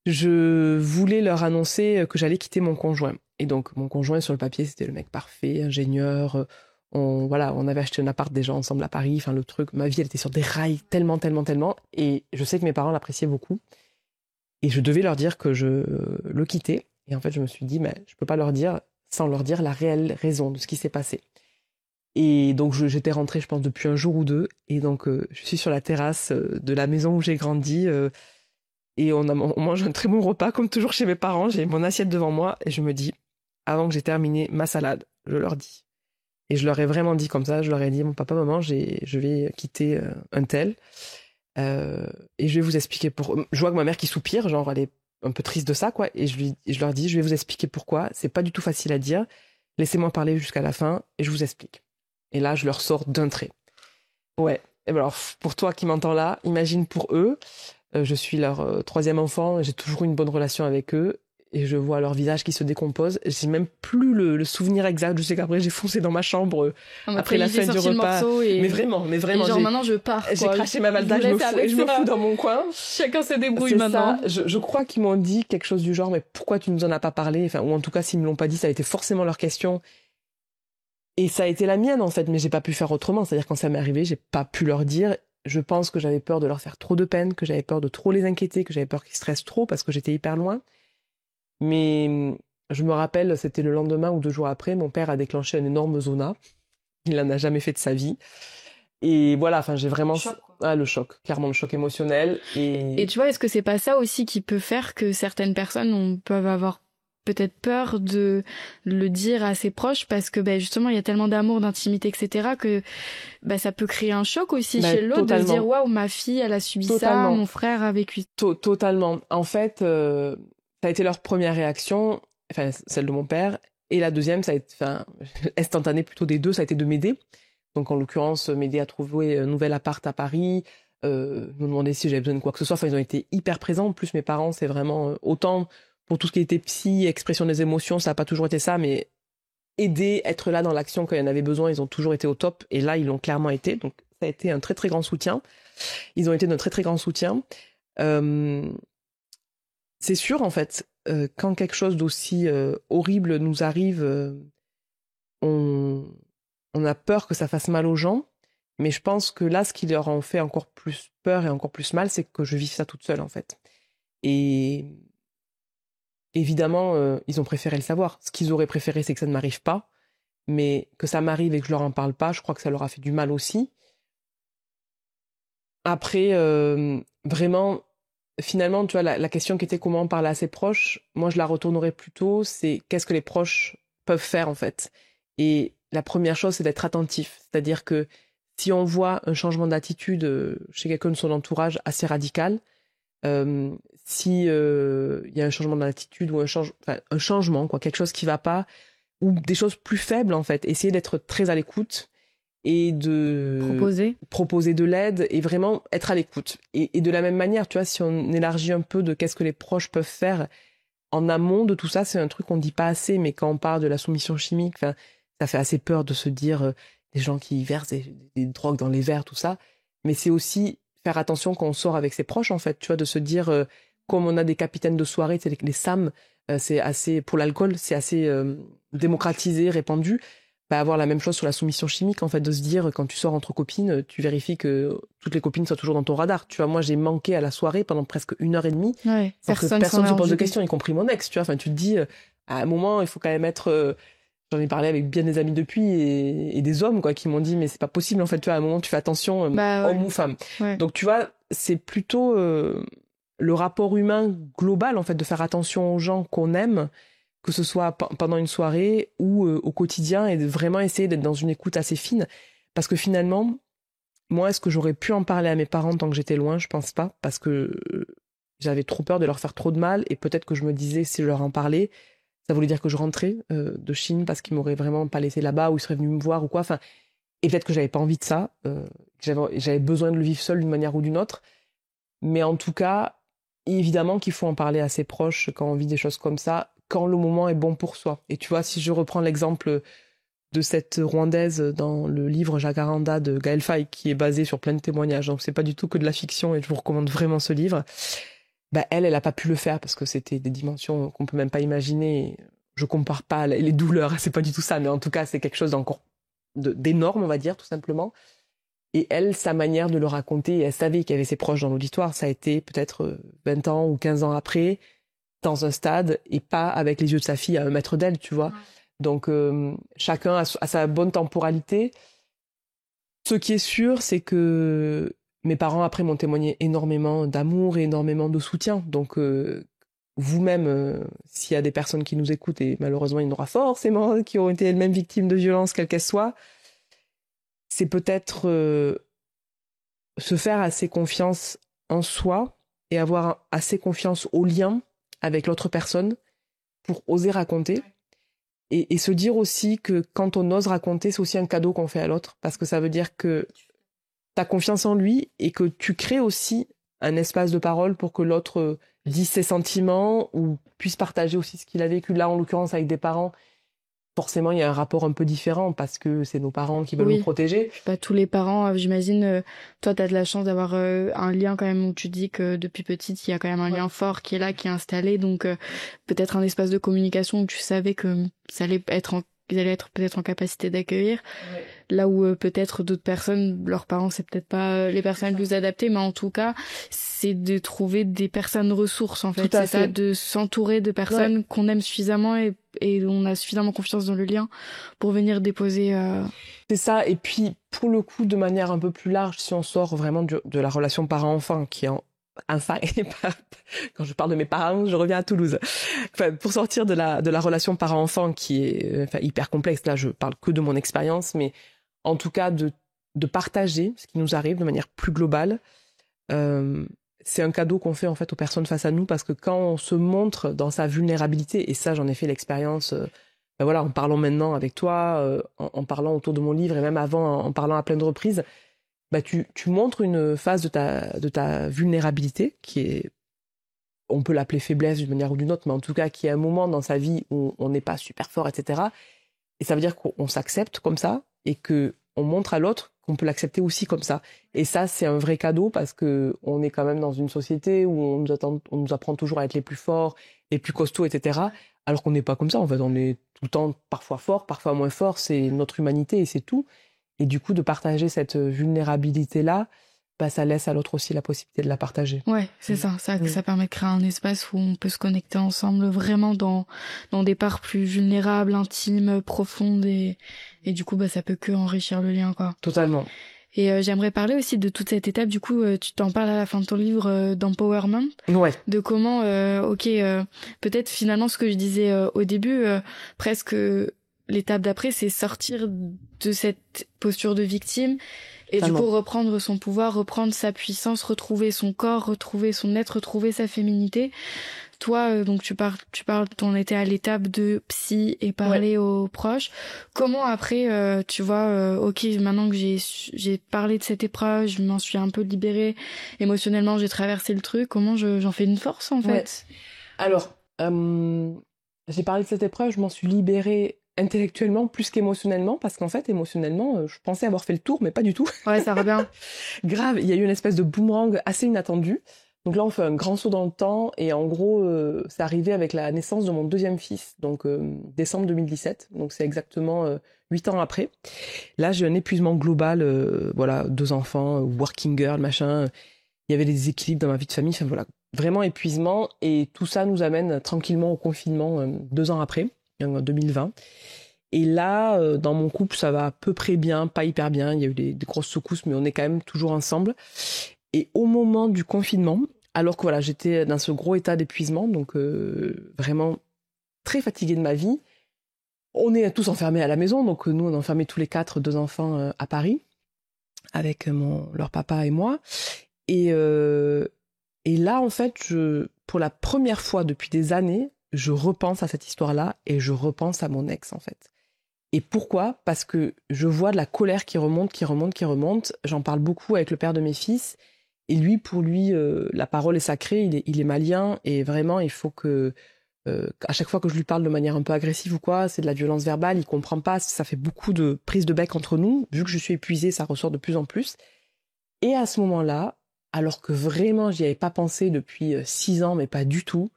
Je voulais leur annoncer que j'allais quitter mon conjoint. Et donc mon conjoint sur le papier c'était le mec parfait, ingénieur, on avait acheté un appart déjà ensemble à Paris, enfin le truc, ma vie elle était sur des rails tellement, et je sais que mes parents l'appréciaient beaucoup, et je devais leur dire que je le quittais, et en fait je me suis dit, mais je peux pas leur dire sans leur dire la réelle raison de ce qui s'est passé. Et donc j'étais rentrée, je pense, depuis 1 jour ou 2, et donc je suis sur la terrasse de la maison où j'ai grandi, et on mange un très bon repas, comme toujours chez mes parents, j'ai mon assiette devant moi, et je me dis, avant que j'ai terminé ma salade, je leur dis. Et je leur ai vraiment dit comme ça, je leur ai dit, mon papa, maman, je vais quitter un tel, et je vais vous expliquer Je vois que ma mère qui soupire, genre elle est un peu triste de ça, quoi, et je leur dis, je vais vous expliquer pourquoi, c'est pas du tout facile à dire, laissez-moi parler jusqu'à la fin, et je vous explique. Et là, je leur sors d'un trait. Ouais, et ben alors, pour toi qui m'entends là, imagine pour eux, je suis leur 3e enfant, j'ai toujours une bonne relation avec eux, et je vois leur visage qui se décompose. J'ai même plus le souvenir exact. Je sais qu'après j'ai foncé dans ma chambre après la fin du repas. Mais vraiment.
Et genre maintenant je pars.
J'ai craché ma valda, je me fous dans mon coin.
Chacun se débrouille maintenant.
Je crois qu'ils m'ont dit quelque chose du genre, mais pourquoi tu nous en as pas parlé? Enfin, ou en tout cas s'ils me l'ont pas dit, ça a été forcément leur question. Et ça a été la mienne en fait, mais j'ai pas pu faire autrement. C'est-à-dire quand ça m'est arrivé, j'ai pas pu leur dire. Je pense que j'avais peur de leur faire trop de peine, que j'avais peur de trop les inquiéter, que j'avais peur qu'ils stressent trop parce que j'étais hyper loin. Mais je me rappelle, c'était le lendemain ou 2 jours après, mon père a déclenché un énorme zona. Il n'en a jamais fait de sa vie. Et voilà, enfin, j'ai vraiment... le choc, clairement le choc émotionnel.
Et tu vois, est-ce que c'est pas ça aussi qui peut faire que certaines personnes peuvent avoir peut-être peur de le dire à ses proches parce que justement il y a tellement d'amour, d'intimité, etc. que ça peut créer un choc aussi chez l'autre, de se dire waouh, ma fille elle a subi ça, mon frère a vécu
totalement. En fait, ça a été leur première réaction, enfin celle de mon père, et la deuxième, ça a été, instantanée plutôt des deux, ça a été de m'aider. Donc en l'occurrence, m'aider à trouver un nouvel appart à Paris, me demander si j'avais besoin de quoi que ce soit. Enfin, ils ont été hyper présents. En plus, mes parents, c'est vraiment autant pour tout ce qui était psy, expression des émotions, ça n'a pas toujours été ça, mais aider, être là dans l'action quand il y en avait besoin, ils ont toujours été au top. Et là, ils l'ont clairement été. Donc ça a été un très très grand soutien. Ils ont été d'un très très grand soutien. C'est sûr, en fait, quand quelque chose d'aussi horrible nous arrive, on a peur que ça fasse mal aux gens, mais je pense que là, ce qui leur en fait encore plus peur et encore plus mal, c'est que je vive ça toute seule, en fait. Et évidemment, ils ont préféré le savoir. Ce qu'ils auraient préféré, c'est que ça ne m'arrive pas, mais que ça m'arrive et que je leur en parle pas, je crois que ça leur a fait du mal aussi. Après, vraiment, finalement, tu vois, la question qui était comment on parle à ses proches, moi, je la retournerais plutôt, c'est qu'est-ce que les proches peuvent faire, en fait. Et la première chose, c'est d'être attentif. C'est-à-dire que si on voit un changement d'attitude chez quelqu'un de son entourage assez radical, si y a un changement d'attitude ou un changement, quoi, quelque chose qui va pas, ou des choses plus faibles en fait. Essayer d'être très à l'écoute et de proposer de l'aide et vraiment être à l'écoute. Et de la même manière, tu vois, si on élargit un peu de qu'est-ce que les proches peuvent faire en amont de tout ça, c'est un truc qu'on dit pas assez, mais quand on parle de la soumission chimique, ça fait assez peur de se dire des gens qui versent des drogues dans les verres, tout ça. Mais c'est aussi faire attention quand on sort avec ses proches, en fait, tu vois, de se dire, comme on a des capitaines de soirée, tu sais, les SAM, c'est assez, pour l'alcool, c'est assez démocratisé, répandu. Avoir la même chose sur la soumission chimique, en fait, de se dire, quand tu sors entre copines, tu vérifies que toutes les copines soient toujours dans ton radar. Tu vois, moi, j'ai manqué à la soirée pendant presque 1 heure et demie.
Ouais,
sans que personne ne se pose de questions, y compris mon ex, tu vois. Enfin, tu te dis, à un moment, il faut quand même être... j'en ai parlé avec bien des amis depuis et des hommes, quoi, qui m'ont dit, mais c'est pas possible, en fait, tu vois, à un moment, tu fais attention, homme ou femme.
Ouais.
Donc, tu vois, c'est plutôt le rapport humain global, en fait, de faire attention aux gens qu'on aime, que ce soit pendant une soirée ou au quotidien, et de vraiment essayer d'être dans une écoute assez fine. Parce que finalement, moi, est-ce que j'aurais pu en parler à mes parents tant que j'étais loin? Je pense pas, parce que j'avais trop peur de leur faire trop de mal, et peut-être que je me disais, si je leur en parlais, ça voulait dire que je rentrais de Chine parce qu'ils m'auraient vraiment pas laissé là-bas, ou ils seraient venus me voir ou quoi. Enfin, et peut-être que j'avais pas envie de ça, j'avais besoin de le vivre seul d'une manière ou d'une autre. Mais en tout cas, évidemment qu'il faut en parler à ses proches quand on vit des choses comme ça, quand le moment est bon pour soi. Et tu vois, si je reprends l'exemple de cette Rwandaise dans le livre Jacaranda de Gaël Faye, qui est basé sur plein de témoignages, donc c'est pas du tout que de la fiction, et je vous recommande vraiment ce livre. Elle a pas pu le faire parce que c'était des dimensions qu'on peut même pas imaginer. Je compare pas les douleurs, c'est pas du tout ça, mais en tout cas, c'est quelque chose d'encore d'énorme, on va dire, tout simplement. Et elle, sa manière de le raconter, elle savait qu'il y avait ses proches dans l'auditoire, ça a été peut-être 20 ans ou 15 ans après, dans un stade, et pas avec les yeux de sa fille à 1 mètre d'elle, tu vois. Donc, chacun a sa bonne temporalité. Ce qui est sûr, c'est que mes parents, après, m'ont témoigné énormément d'amour et énormément de soutien. Donc, vous-même, s'il y a des personnes qui nous écoutent, et malheureusement, il y en aura forcément qui ont été elles-mêmes victimes de violences, quelles qu'elles soient, c'est peut-être se faire assez confiance en soi et avoir assez confiance au lien avec l'autre personne pour oser raconter. Et se dire aussi que quand on ose raconter, c'est aussi un cadeau qu'on fait à l'autre, parce que ça veut dire que tu as confiance en lui et que tu crées aussi un espace de parole pour que l'autre dise ses sentiments ou puisse partager aussi ce qu'il a vécu. Là, en l'occurrence, avec des parents, forcément, il y a un rapport un peu différent parce que c'est nos parents qui veulent nous protéger.
Pas tous les parents, j'imagine, toi, tu as de la chance d'avoir un lien quand même où tu dis que depuis petite, il y a quand même un lien fort qui est là, qui est installé. Donc, peut-être un espace de communication où tu savais que ça allait être ils allaient être peut-être en capacité d'accueillir. Ouais. Là où peut-être d'autres personnes, leurs parents, c'est peut-être pas les personnes les plus adaptées, mais en tout cas, c'est de trouver des personnes ressources, en fait. C'est ça, de s'entourer de personnes qu'on aime suffisamment et on a suffisamment confiance dans le lien pour venir déposer...
C'est ça, et puis pour le coup, de manière un peu plus large, si on sort vraiment de la relation parent-enfant, qui est enfin, quand je parle de mes parents, je reviens à Toulouse. Enfin, pour sortir de la relation parent-enfant qui est hyper complexe, là je parle que de mon expérience, mais en tout cas de partager ce qui nous arrive de manière plus globale, c'est un cadeau qu'on fait en fait aux personnes face à nous, parce que quand on se montre dans sa vulnérabilité, et ça j'en ai fait l'expérience, voilà, en parlant maintenant avec toi, en parlant autour de mon livre, et même avant en parlant à plein de reprises, tu montres une phase de ta vulnérabilité qui est, on peut l'appeler faiblesse d'une manière ou d'une autre, mais en tout cas qui est un moment dans sa vie où on n'est pas super fort, etc. Et ça veut dire qu'on s'accepte comme ça et qu'on montre à l'autre qu'on peut l'accepter aussi comme ça. Et ça, c'est un vrai cadeau parce qu'on est quand même dans une société où on nous apprend toujours à être les plus forts, les plus costauds, etc. Alors qu'on n'est pas comme ça. En fait, on est tout le temps parfois fort, parfois moins fort. C'est notre humanité et c'est tout. Et du coup, de partager cette vulnérabilité-là, ça laisse à l'autre aussi la possibilité de la partager.
Ouais, c'est ça. Ça permet de créer un espace où on peut se connecter ensemble vraiment dans des parts plus vulnérables, intimes, profondes et du coup, ça peut que enrichir le lien, quoi.
Totalement.
Et j'aimerais parler aussi de toute cette étape, du coup, tu t'en parles à la fin de ton livre d'empowerment.
Ouais.
De comment, peut-être finalement ce que je disais au début, presque l'étape d'après, c'est sortir de cette posture de victime et
Totalement.
du coup reprendre son pouvoir, reprendre sa puissance, retrouver son corps, retrouver son être, retrouver sa féminité. Toi, donc tu parles, t'en étais à l'étape de psy et parler aux proches. Comment après, tu vois, ok, maintenant que j'ai parlé de cette épreuve, je m'en suis un peu libérée émotionnellement, j'ai traversé le truc. Comment j'en fais une force en fait?
Alors, j'ai parlé de cette épreuve, je m'en suis libérée intellectuellement plus qu'émotionnellement, parce qu'en fait, émotionnellement, je pensais avoir fait le tour, mais pas du tout.
Ouais, ça revient.
Grave, il y a eu une espèce de boomerang assez inattendu. Donc là, on fait un grand saut dans le temps, et en gros, c'est arrivé avec la naissance de mon deuxième fils, donc décembre 2017, donc c'est exactement 8 ans après. Là, j'ai un épuisement global, voilà, 2 enfants, working girl, machin. Il y avait des déséquilibres dans ma vie de famille, enfin voilà, vraiment épuisement, et tout ça nous amène tranquillement au confinement 2 ans après, en 2020. Et là, dans mon couple, ça va à peu près bien, pas hyper bien, il y a eu des grosses secousses, mais on est quand même toujours ensemble. Et au moment du confinement, alors que voilà, j'étais dans ce gros état d'épuisement, donc vraiment très fatiguée de ma vie, on est tous enfermés à la maison, donc nous on est enfermés tous les 4, 2 enfants à Paris, avec leur papa et moi. Et là, en fait, pour la première fois depuis des années, je repense à cette histoire-là et je repense à mon ex, en fait. Et pourquoi ? Parce que je vois de la colère qui remonte, qui remonte, qui remonte. J'en parle beaucoup avec le père de mes fils. Et lui, pour lui, la parole est sacrée, il est malien. Et vraiment, il faut que, à chaque fois que je lui parle de manière un peu agressive ou quoi, c'est de la violence verbale, il comprend pas. Ça fait beaucoup de prises de bec entre nous. Vu que je suis épuisée, ça ressort de plus en plus. Et à ce moment-là, alors que vraiment j'y avais pas pensé depuis 6 ans, mais pas du tout,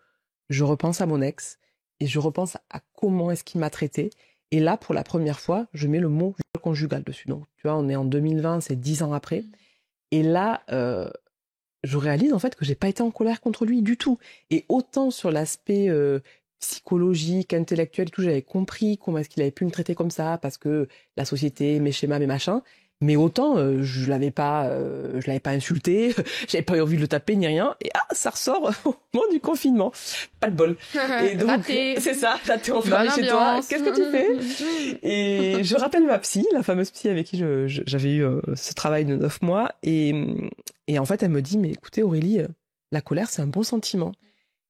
je repense à mon ex et je repense à comment est-ce qu'il m'a traité. Et là, pour la première fois, je mets le mot viol conjugal dessus. Donc, tu vois, on est en 2020, c'est 10 ans après. Et là, je réalise en fait que j'ai pas été en colère contre lui du tout. Et autant sur l'aspect psychologique, intellectuel et tout, j'avais compris comment est-ce qu'il avait pu me traiter comme ça, parce que la société, mes schémas, mes machins. Mais autant, je l'avais pas insulté, j'avais pas eu envie de le taper ni rien. Et ça ressort au moment du confinement. Pas de bol. Et donc,
Raté.
c'est ça, là t'es enfermé chez toi. Qu'est-ce que tu fais? Et je rappelle ma psy, la fameuse psy avec qui j'avais eu ce travail de 9 mois. Et en fait, elle me dit, mais écoutez Aurélie, la colère, c'est un bon sentiment.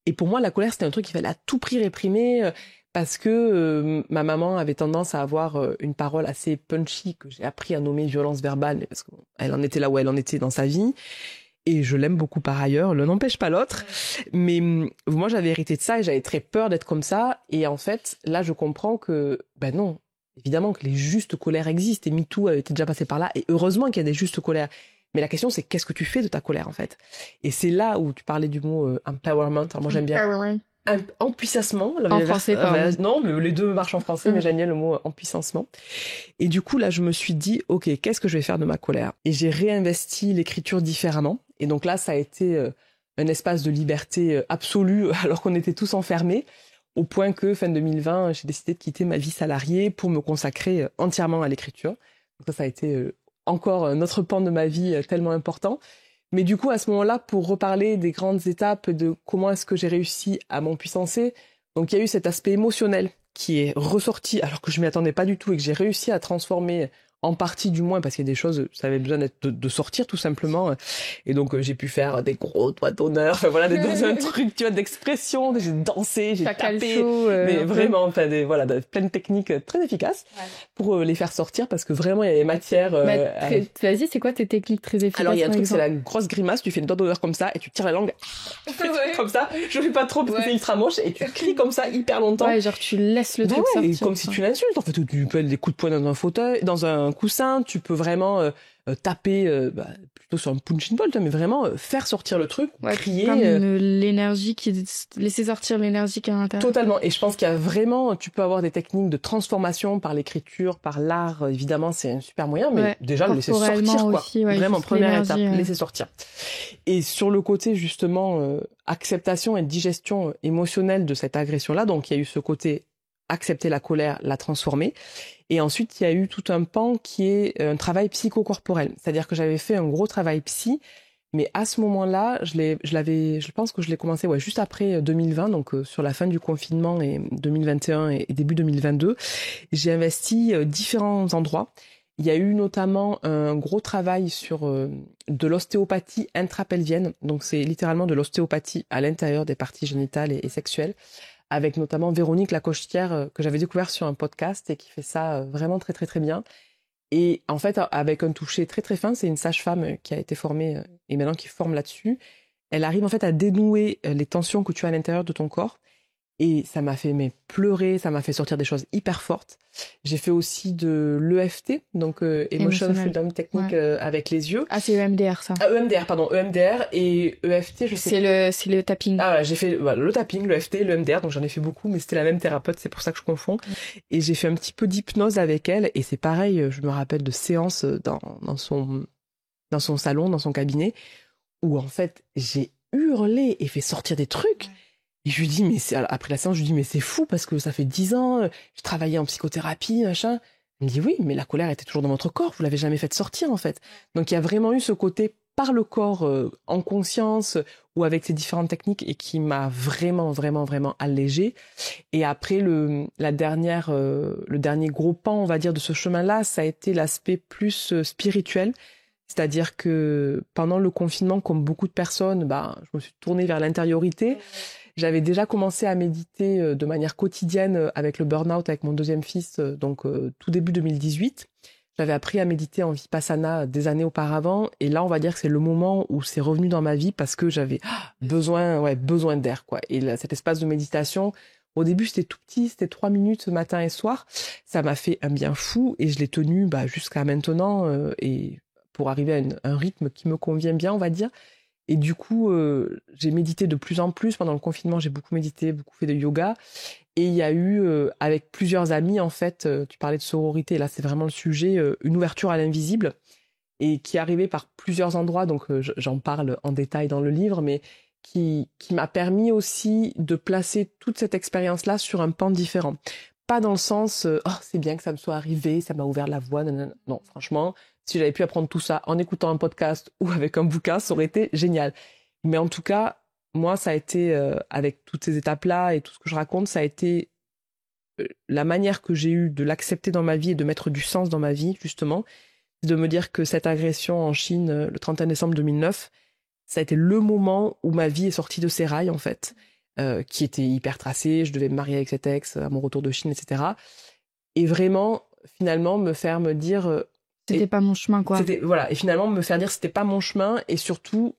Et pour moi, la colère, c'était un truc qu'il fallait à tout prix réprimer. Parce que ma maman avait tendance à avoir une parole assez punchy que j'ai appris à nommer violence verbale, mais parce qu'elle en était là où elle en était dans sa vie. Et je l'aime beaucoup par ailleurs, l'un n'empêche pas l'autre. Mais moi, j'avais hérité de ça et j'avais très peur d'être comme ça. Et en fait, là, je comprends que, ben non, évidemment que les justes colères existent. Et MeToo était déjà passé par là. Et heureusement qu'il y a des justes colères. Mais la question, c'est qu'est-ce que tu fais de ta colère, en fait? Et c'est là où tu parlais du mot empowerment. Alors moi, j'aime bien. Empuissancement.
En français, pardon.
Non, mais les deux marchent en français, mais j'aime bien le mot empuissancement. Et du coup, là, je me suis dit, ok, qu'est-ce que je vais faire de ma colère? Et j'ai réinvesti l'écriture différemment. Et donc là, ça a été un espace de liberté absolue, alors qu'on était tous enfermés, au point que, fin 2020, j'ai décidé de quitter ma vie salariée pour me consacrer entièrement à l'écriture. Donc ça a été encore un autre pan de ma vie tellement important. Mais du coup, à ce moment-là, pour reparler des grandes étapes de comment est-ce que j'ai réussi à m'empuissancer, donc il y a eu cet aspect émotionnel qui est ressorti alors que je m'y attendais pas du tout et que j'ai réussi à transformer en partie du moins parce qu'il y a des choses, ça avait besoin de sortir tout simplement. Et donc j'ai pu faire des gros doigts d'honneur, enfin voilà, un truc, tu vois, d'expression, j'ai dansé, j'ai tapé, mais vraiment, enfin plein de techniques très efficaces pour les faire sortir parce que vraiment il y avait matière.
Vas-y, c'est quoi tes techniques très efficaces?
Alors il y a un truc, c'est la grosse grimace, tu fais une doigt d'honneur comme ça et tu tires la langue comme ça. Je fais pas trop parce que c'est ultra moche et tu cries comme ça hyper longtemps.
Ouais, genre tu laisses le truc sortir.
Et comme si tu l'insultes en fait, tu peux mettre des coups de poing dans un fauteuil, dans un coussin, tu peux vraiment taper plutôt sur un punching ball, mais vraiment faire sortir le truc, crier.
Comme l'énergie laisser sortir l'énergie qui est à l'intérieur.
Totalement. Et je pense qu'il y a vraiment, tu peux avoir des techniques de transformation par l'écriture, par l'art, évidemment, c'est un super moyen, mais déjà le laisser sortir, quoi. Aussi, vraiment, première étape, laisser sortir. Et sur le côté, justement, acceptation et digestion émotionnelle de cette agression-là, donc il y a eu ce côté accepter la colère, la transformer. Et ensuite, il y a eu tout un pan qui est un travail psychocorporel. C'est-à-dire que j'avais fait un gros travail psy, Mais à ce moment-là, je pense que je l'ai commencé juste après 2020, donc sur la fin du confinement et 2021 et début 2022. J'ai investi différents endroits. Il y a eu notamment un gros travail sur de l'ostéopathie intrapelvienne. Donc c'est littéralement de l'ostéopathie à l'intérieur des parties génitales et sexuelles, avec notamment Véronique Lacochetière que j'avais découvert sur un podcast et qui fait ça vraiment très très très bien. Et en fait, avec un toucher très très fin, c'est une sage-femme qui a été formée et maintenant qui forme là-dessus. Elle arrive en fait à dénouer les tensions que tu as à l'intérieur de ton corps. Et ça m'a fait pleurer, ça m'a fait sortir des choses hyper fortes. J'ai fait aussi de l'EFT, donc Emotion Freedom Technique avec les yeux.
Ah, c'est EMDR ça.
Ah, EMDR, pardon, EMDR et EFT, je sais.
C'est le tapping.
Ah ouais, j'ai fait le tapping, l'EFT, l'EMDR, donc j'en ai fait beaucoup, mais c'était la même thérapeute, c'est pour ça que je confonds. Et j'ai fait un petit peu d'hypnose avec elle, et c'est pareil, je me rappelle de séances dans son salon, dans son cabinet, où en fait j'ai hurlé et fait sortir des trucs. Et je lui dis, après la séance, je lui dis, mais c'est fou parce que ça fait 10 ans, je travaillais en psychothérapie, machin. Elle me dit, oui, mais la colère était toujours dans votre corps, vous l'avez jamais fait sortir, en fait. Donc, il y a vraiment eu ce côté par le corps, en conscience, ou avec ces différentes techniques, et qui m'a vraiment, vraiment, vraiment allégée. Et après, le dernier gros pan, on va dire, de ce chemin-là, ça a été l'aspect plus spirituel. C'est-à-dire que pendant le confinement, comme beaucoup de personnes, je me suis tournée vers l'intériorité. J'avais déjà commencé à méditer de manière quotidienne avec le burn-out avec mon deuxième fils, donc tout début 2018. J'avais appris à méditer en vipassana des années auparavant, et là on va dire que c'est le moment où c'est revenu dans ma vie parce que j'avais besoin d'air, quoi. Et là, cet espace de méditation, au début c'était tout petit, c'était 3 minutes matin et soir. Ça m'a fait un bien fou et je l'ai tenu jusqu'à maintenant et pour arriver à un rythme qui me convient bien, on va dire. Et du coup, j'ai médité de plus en plus. Pendant le confinement, j'ai beaucoup médité, beaucoup fait de yoga. Et il y a eu, avec plusieurs amis, en fait, tu parlais de sororité, là c'est vraiment le sujet, une ouverture à l'invisible, et qui est arrivée par plusieurs endroits, donc j'en parle en détail dans le livre, mais qui m'a permis aussi de placer toute cette expérience-là sur un pan différent. Pas dans le sens, oh c'est bien que ça me soit arrivé, ça m'a ouvert la voie, nanana. Non, franchement, si j'avais pu apprendre tout ça en écoutant un podcast ou avec un bouquin, ça aurait été génial. Mais en tout cas, moi, ça a été, avec toutes ces étapes-là et tout ce que je raconte, ça a été la manière que j'ai eue de l'accepter dans ma vie et de mettre du sens dans ma vie, justement, de me dire que cette agression en Chine, le 31 décembre 2009, ça a été le moment où ma vie est sortie de ses rails, en fait, qui était hyper tracée, je devais me marier avec cet ex à mon retour de Chine, etc. Et vraiment, finalement, me faire me dire...
C'était pas mon chemin, quoi.
Et finalement, me faire dire c'était pas mon chemin, et surtout,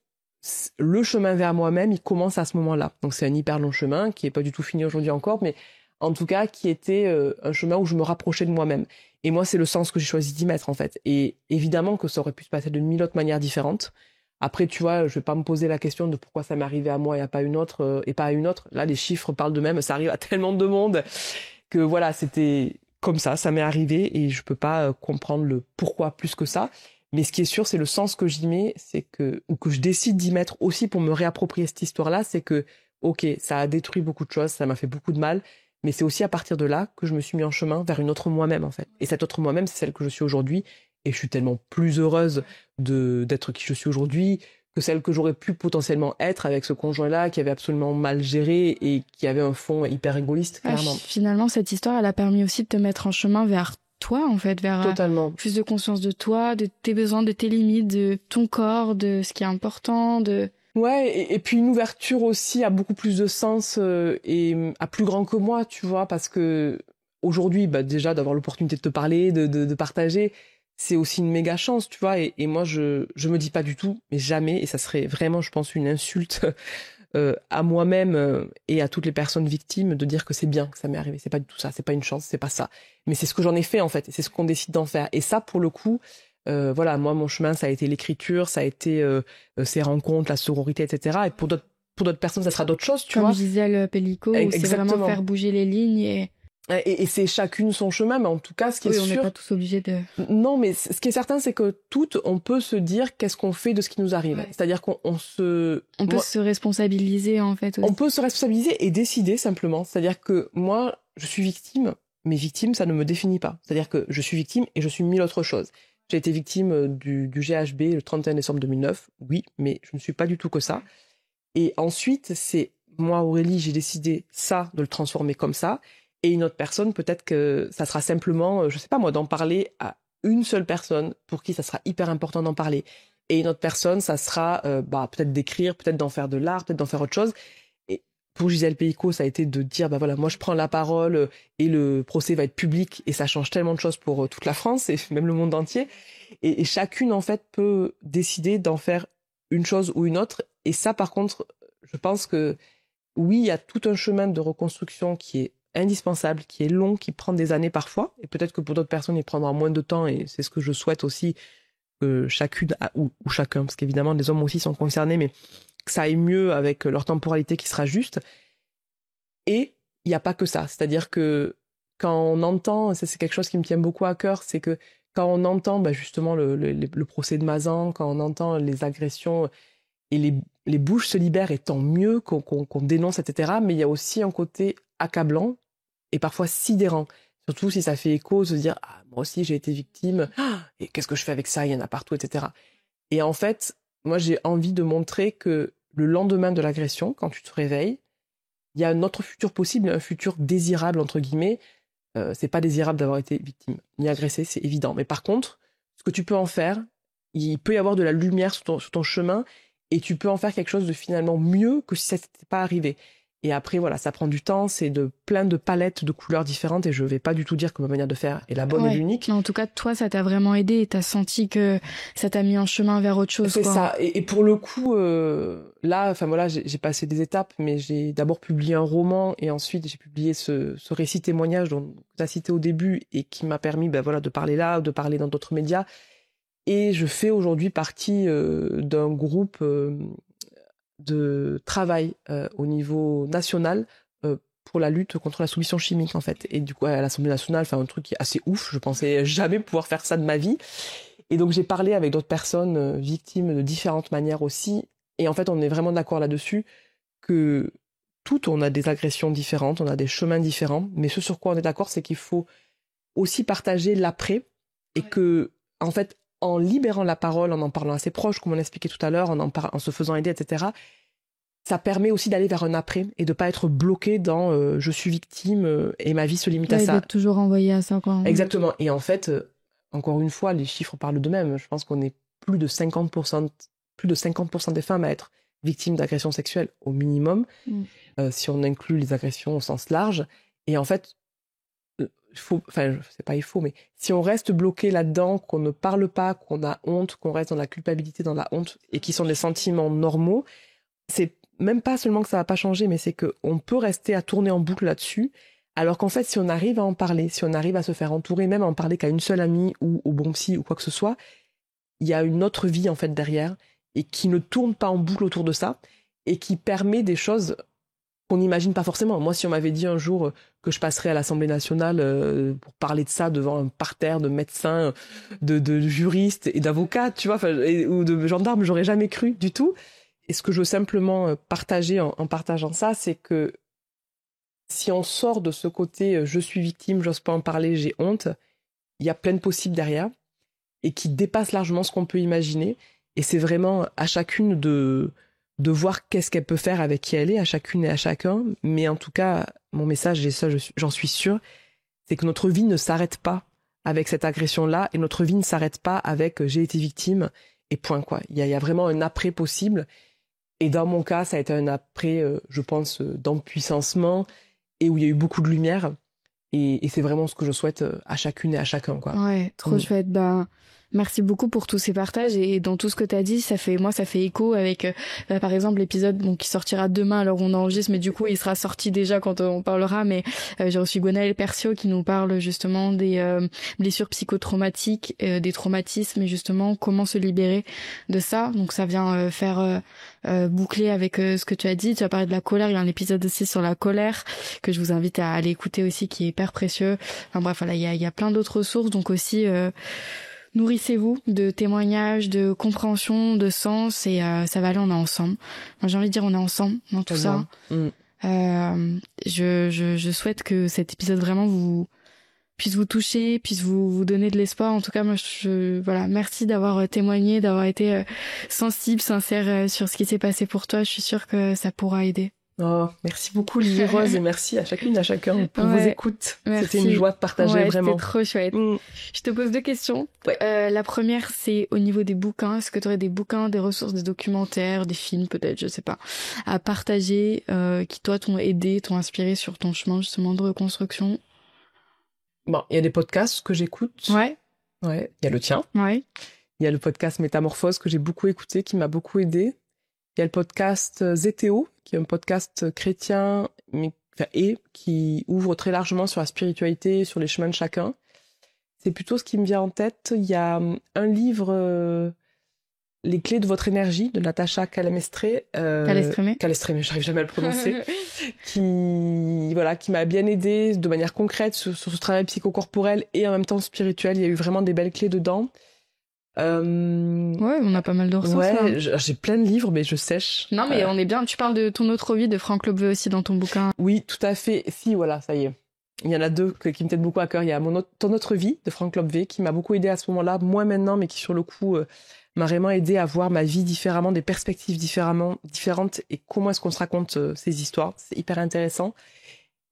le chemin vers moi-même, il commence à ce moment-là. Donc c'est un hyper long chemin, qui est pas du tout fini aujourd'hui encore, mais en tout cas, qui était un chemin où je me rapprochais de moi-même. Et moi, c'est le sens que j'ai choisi d'y mettre, en fait. Et évidemment que ça aurait pu se passer de 1000 autres manières différentes. Après, tu vois, je vais pas me poser la question de pourquoi ça m'est arrivé à moi et pas une autre, et pas à une autre. Là, les chiffres parlent d'eux-mêmes, ça arrive à tellement de monde que voilà, c'était comme ça m'est arrivé, et je peux pas comprendre le pourquoi plus que ça. Mais ce qui est sûr, c'est le sens que j'y mets, ou que je décide d'y mettre aussi pour me réapproprier cette histoire-là, c'est que, ok, ça a détruit beaucoup de choses, ça m'a fait beaucoup de mal, mais c'est aussi à partir de là que je me suis mis en chemin vers une autre moi-même, en fait. Et cette autre moi-même, c'est celle que je suis aujourd'hui, et je suis tellement plus heureuse d'être qui je suis aujourd'hui que celle que j'aurais pu potentiellement être avec ce conjoint-là qui avait absolument mal géré et qui avait un fond hyper égoïste, clairement.
Finalement, cette histoire, elle a permis aussi de te mettre en chemin vers toi, en fait, vers
totalement.
Plus de conscience de toi, de tes besoins, de tes limites, de ton corps, de ce qui est important, de...
Ouais, et puis une ouverture aussi à beaucoup plus de sens et à plus grand que moi, tu vois, parce que aujourd'hui, déjà d'avoir l'opportunité de te parler, de partager, c'est aussi une méga chance, tu vois, et moi je me dis pas du tout, mais jamais, et ça serait vraiment, je pense, une insulte à moi-même et à toutes les personnes victimes de dire que c'est bien que ça m'est arrivé. C'est pas du tout ça, c'est pas une chance, c'est pas ça. Mais c'est ce que j'en ai fait, en fait, et c'est ce qu'on décide d'en faire. Et ça, pour le coup, voilà, moi, mon chemin, ça a été l'écriture, ça a été ces rencontres, la sororité, etc. Et pour d'autres personnes, ça sera d'autres choses, tu vois.
Comme Gisèle Pellico, où c'est vraiment faire bouger les lignes
et c'est chacune son chemin, mais en tout cas, ce qui est sûr...
on n'est pas tous obligés de...
Non, mais ce qui est certain, c'est que on peut se dire qu'est-ce qu'on fait de ce qui nous arrive. Ouais. C'est-à-dire qu'on
On peut se responsabiliser, en fait, aussi.
On peut se responsabiliser et décider, simplement. C'est-à-dire que moi, je suis victime, mais victime, ça ne me définit pas. C'est-à-dire que je suis victime et je suis 1000 autres choses. j'ai été victime du GHB le 31 décembre 2009. Oui, mais je ne suis pas du tout que ça. Et ensuite, c'est moi, Aurélie, j'ai décidé ça, de le transformer comme ça. Et une autre personne, peut-être que ça sera simplement, je sais pas moi, d'en parler à une seule personne pour qui ça sera hyper important d'en parler. Et une autre personne, ça sera peut-être d'écrire, peut-être d'en faire de l'art, peut-être d'en faire autre chose. Et pour Gisèle Peïco, ça a été de dire, voilà, moi je prends la parole et le procès va être public et ça change tellement de choses pour toute la France et même le monde entier. Et chacune, en fait, peut décider d'en faire une chose ou une autre. Et ça, par contre, je pense que oui, il y a tout un chemin de reconstruction qui est indispensable, qui est long, qui prend des années parfois. Et peut-être que pour d'autres personnes, il prendra moins de temps. Et c'est ce que je souhaite aussi que chacune, ou chacun, parce qu'évidemment, les hommes aussi sont concernés, mais que ça aille mieux avec leur temporalité qui sera juste. Et il n'y a pas que ça. C'est-à-dire que quand on entend, ça c'est quelque chose qui me tient beaucoup à cœur, c'est que quand on entend justement le procès de Mazan, quand on entend les agressions et les bouches se libèrent et tant mieux qu'on dénonce, etc. Mais il y a aussi un côté accablant et parfois sidérant. Surtout si ça fait écho, se dire « Ah, moi aussi j'ai été victime, et qu'est-ce que je fais avec ça? Il y en a partout, etc. » Et en fait, moi j'ai envie de montrer que le lendemain de l'agression, quand tu te réveilles, il y a un autre futur possible, un futur désirable, entre guillemets. C'est pas désirable d'avoir été victime ni agressé, c'est évident. Mais par contre, ce que tu peux en faire, il peut y avoir de la lumière sur ton chemin et tu peux en faire quelque chose de finalement mieux que si ça n'était pas arrivé. Et après, voilà, ça prend du temps, c'est plein de palettes de couleurs différentes et je vais pas du tout dire que ma manière de faire est la bonne et l'unique.
Mais en tout cas, toi, ça t'a vraiment aidé et t'as senti que ça t'a mis en chemin vers autre chose.
C'est ça. Et pour le coup, là, enfin voilà, j'ai passé des étapes, mais j'ai d'abord publié un roman et ensuite j'ai publié ce récit témoignage dont tu as cité au début et qui m'a permis, voilà, de parler là, de parler dans d'autres médias. Et je fais aujourd'hui partie d'un groupe de travail au niveau national pour la lutte contre la soumission chimique, en fait. Et du coup, à l'Assemblée nationale, un truc qui est assez ouf. Je pensais jamais pouvoir faire ça de ma vie. Et donc, j'ai parlé avec d'autres personnes victimes de différentes manières aussi. Et en fait, on est vraiment d'accord là-dessus que on a des agressions différentes, on a des chemins différents. Mais ce sur quoi on est d'accord, c'est qu'il faut aussi partager l'après et que, en fait, en libérant la parole, en parlant à ses proches, comme on l'expliquait tout à l'heure, en se faisant aider, etc., ça permet aussi d'aller vers un après et de pas être bloqué dans je suis victime et ma vie se limite à ça.
D'être toujours envoyé à ça, quoi.
Exactement. Et en fait, encore une fois, les chiffres parlent d'eux-mêmes. Je pense qu'on est plus de 50% des femmes à être victimes d'agressions sexuelles au minimum, si on inclut les agressions au sens large. Et en fait, c'est pas il faut, mais si on reste bloqué là-dedans, qu'on ne parle pas, qu'on a honte, qu'on reste dans la culpabilité, dans la honte, et qui sont des sentiments normaux, c'est même pas seulement que ça va pas changer, mais c'est qu'on peut rester à tourner en boucle là-dessus, alors qu'en fait, si on arrive à en parler, si on arrive à se faire entourer, même à en parler qu'à une seule amie, ou au bon psy, ou quoi que ce soit, il y a une autre vie, en fait, derrière, et qui ne tourne pas en boucle autour de ça, et qui permet des choses qu'on n'imagine pas forcément. Moi, si on m'avait dit un jour que je passerais à l'Assemblée nationale pour parler de ça devant un parterre de médecins, de juristes et d'avocats, tu vois, ou de gendarmes, j'aurais jamais cru du tout. Et ce que je veux simplement partager en partageant ça, c'est que si on sort de ce côté je suis victime, j'ose pas en parler, j'ai honte, il y a plein de possibles derrière et qui dépassent largement ce qu'on peut imaginer. Et c'est vraiment à chacune de voir qu'est-ce qu'elle peut faire avec qui elle est, à chacune et à chacun. Mais en tout cas, mon message, et ça j'en suis sûre, c'est que notre vie ne s'arrête pas avec cette agression-là et notre vie ne s'arrête pas avec j'ai été victime et point, quoi. Il y a vraiment un après possible. Et dans mon cas, ça a été un après, je pense, d'empuissancement et où il y a eu beaucoup de lumière. Et c'est vraiment ce que je souhaite à chacune et à chacun, quoi.
Ouais, trop chouette. Merci beaucoup pour tous ces partages et dans tout ce que tu as dit, ça fait écho avec par exemple l'épisode qui sortira demain alors on enregistre, mais du coup il sera sorti déjà quand on parlera, mais j'ai reçu Gwenaëlle Percio qui nous parle justement des blessures psychotraumatiques, des traumatismes et justement comment se libérer de ça. Donc ça vient faire boucler avec ce que tu as dit. Tu as parlé de la colère, il y a un épisode aussi sur la colère que je vous invite à aller écouter aussi qui est hyper précieux. Enfin bref, voilà, il y a plein d'autres ressources, donc aussi nourrissez-vous de témoignages, de compréhension, de sens et ça va aller, on est ensemble. Moi, j'ai envie de dire on est ensemble dans tout ça. Je souhaite que cet épisode vraiment vous puisse vous toucher, puisse vous donner de l'espoir. En tout cas, moi, voilà, merci d'avoir témoigné, d'avoir été sensible, sincère sur ce qui s'est passé pour toi. Je suis sûre que ça pourra aider.
Oh, merci beaucoup Lily Rose et merci à chacune et à chacun pour vos écoutes.
Merci.
C'était une joie de partager, vraiment.
C'était trop chouette. Je te pose 2 questions. La première, c'est au niveau des bouquins. Est-ce que tu aurais des bouquins, des ressources, des documentaires, des films peut-être, je sais pas, à partager qui toi t'ont aidé, t'ont inspiré sur ton chemin justement de reconstruction?
Bon, il y a des podcasts que j'écoute.
Ouais.
Il y a le tien.
Ouais.
Il y a le podcast Métamorphose que j'ai beaucoup écouté, qui m'a beaucoup aidé. Il y a le podcast Zétéo, qui est un podcast chrétien et qui ouvre très largement sur la spiritualité, sur les chemins de chacun. C'est plutôt ce qui me vient en tête. Il y a un livre, Les clés de votre énergie, de Natacha Calestremé. Calestremé, j'arrive jamais à le prononcer. qui m'a bien aidé de manière concrète sur ce travail psychocorporel et en même temps spirituel. Il y a eu vraiment des belles clés dedans.
Ouais, on a pas mal de ressources.
Ouais, j'ai plein de livres, mais je sèche.
Non, mais on est bien. Tu parles de Ton autre vie de Franck Lobvé aussi dans ton bouquin.
Oui, tout à fait. Si, voilà, ça y est. Il y en a 2 qui me tiennent beaucoup à cœur. Il y a Ton autre vie de Franck Lobvé qui m'a beaucoup aidé à ce moment-là, moins maintenant, mais qui sur le coup m'a vraiment aidé à voir ma vie différemment, des perspectives différentes et comment est-ce qu'on se raconte ces histoires. C'est hyper intéressant.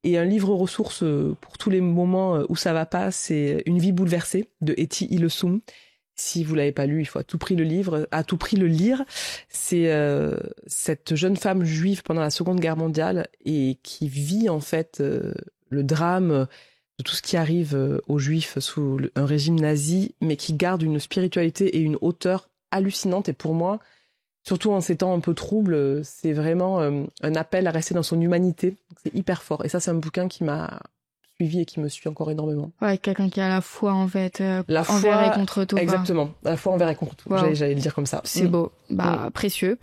Et un livre ressource pour tous les moments où ça va pas, c'est Une vie bouleversée de Etty Hillesum. Si vous l'avez pas lu, il faut à tout prix le lire. C'est cette jeune femme juive pendant la Seconde Guerre mondiale et qui vit en fait le drame de tout ce qui arrive aux Juifs sous un régime nazi, mais qui garde une spiritualité et une hauteur hallucinante. Et pour moi, surtout en ces temps un peu troubles, c'est vraiment un appel à rester dans son humanité. C'est hyper fort. Et ça, c'est un bouquin qui m'a suivi et qui me suit encore énormément.
Ouais, quelqu'un qui a la foi en fait, envers et contre tout.
Exactement, la foi envers et contre tout. Wow. J'allais le dire comme ça.
C'est beau. Précieux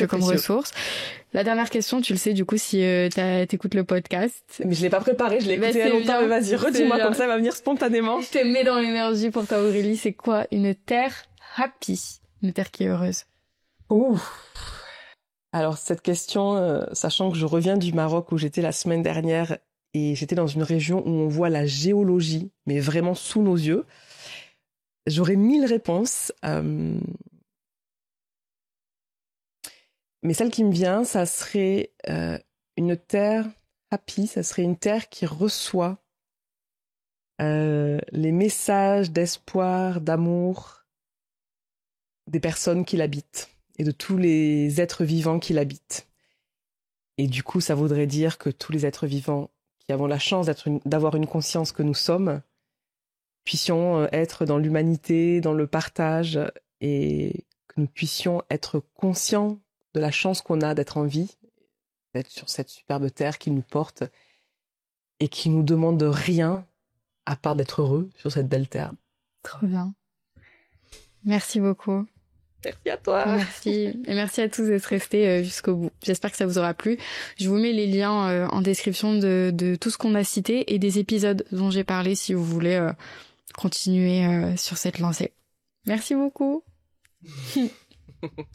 comme ressource. La dernière question, tu le sais du coup si t'écoutes le podcast.
Mais je l'ai pas préparé, je l'ai écouté il y a longtemps, mais vas-y, redis-moi comme ça, elle va venir spontanément.
Je te mets dans l'énergie pour toi Aurélie, c'est quoi une terre happy, une terre qui est heureuse?
Ouh. Alors cette question, sachant que je reviens du Maroc où j'étais la semaine dernière et j'étais dans une région où on voit la géologie, mais vraiment sous nos yeux, j'aurais 1000 réponses. Mais celle qui me vient, ça serait une terre happy, ça serait une terre qui reçoit les messages d'espoir, d'amour des personnes qui l'habitent et de tous les êtres vivants qui l'habitent. Et du coup, ça voudrait dire que tous les êtres vivants qui avons la chance d'avoir une conscience que nous sommes, puissions être dans l'humanité, dans le partage, et que nous puissions être conscients de la chance qu'on a d'être en vie, d'être sur cette superbe terre qui nous porte et qui nous demande rien à part d'être heureux sur cette belle terre.
Trop bien. Merci beaucoup.
Merci à toi.
Merci. Et merci à tous d'être restés jusqu'au bout. J'espère que ça vous aura plu. Je vous mets les liens en description de tout ce qu'on a cité et des épisodes dont j'ai parlé si vous voulez continuer sur cette lancée. Merci beaucoup.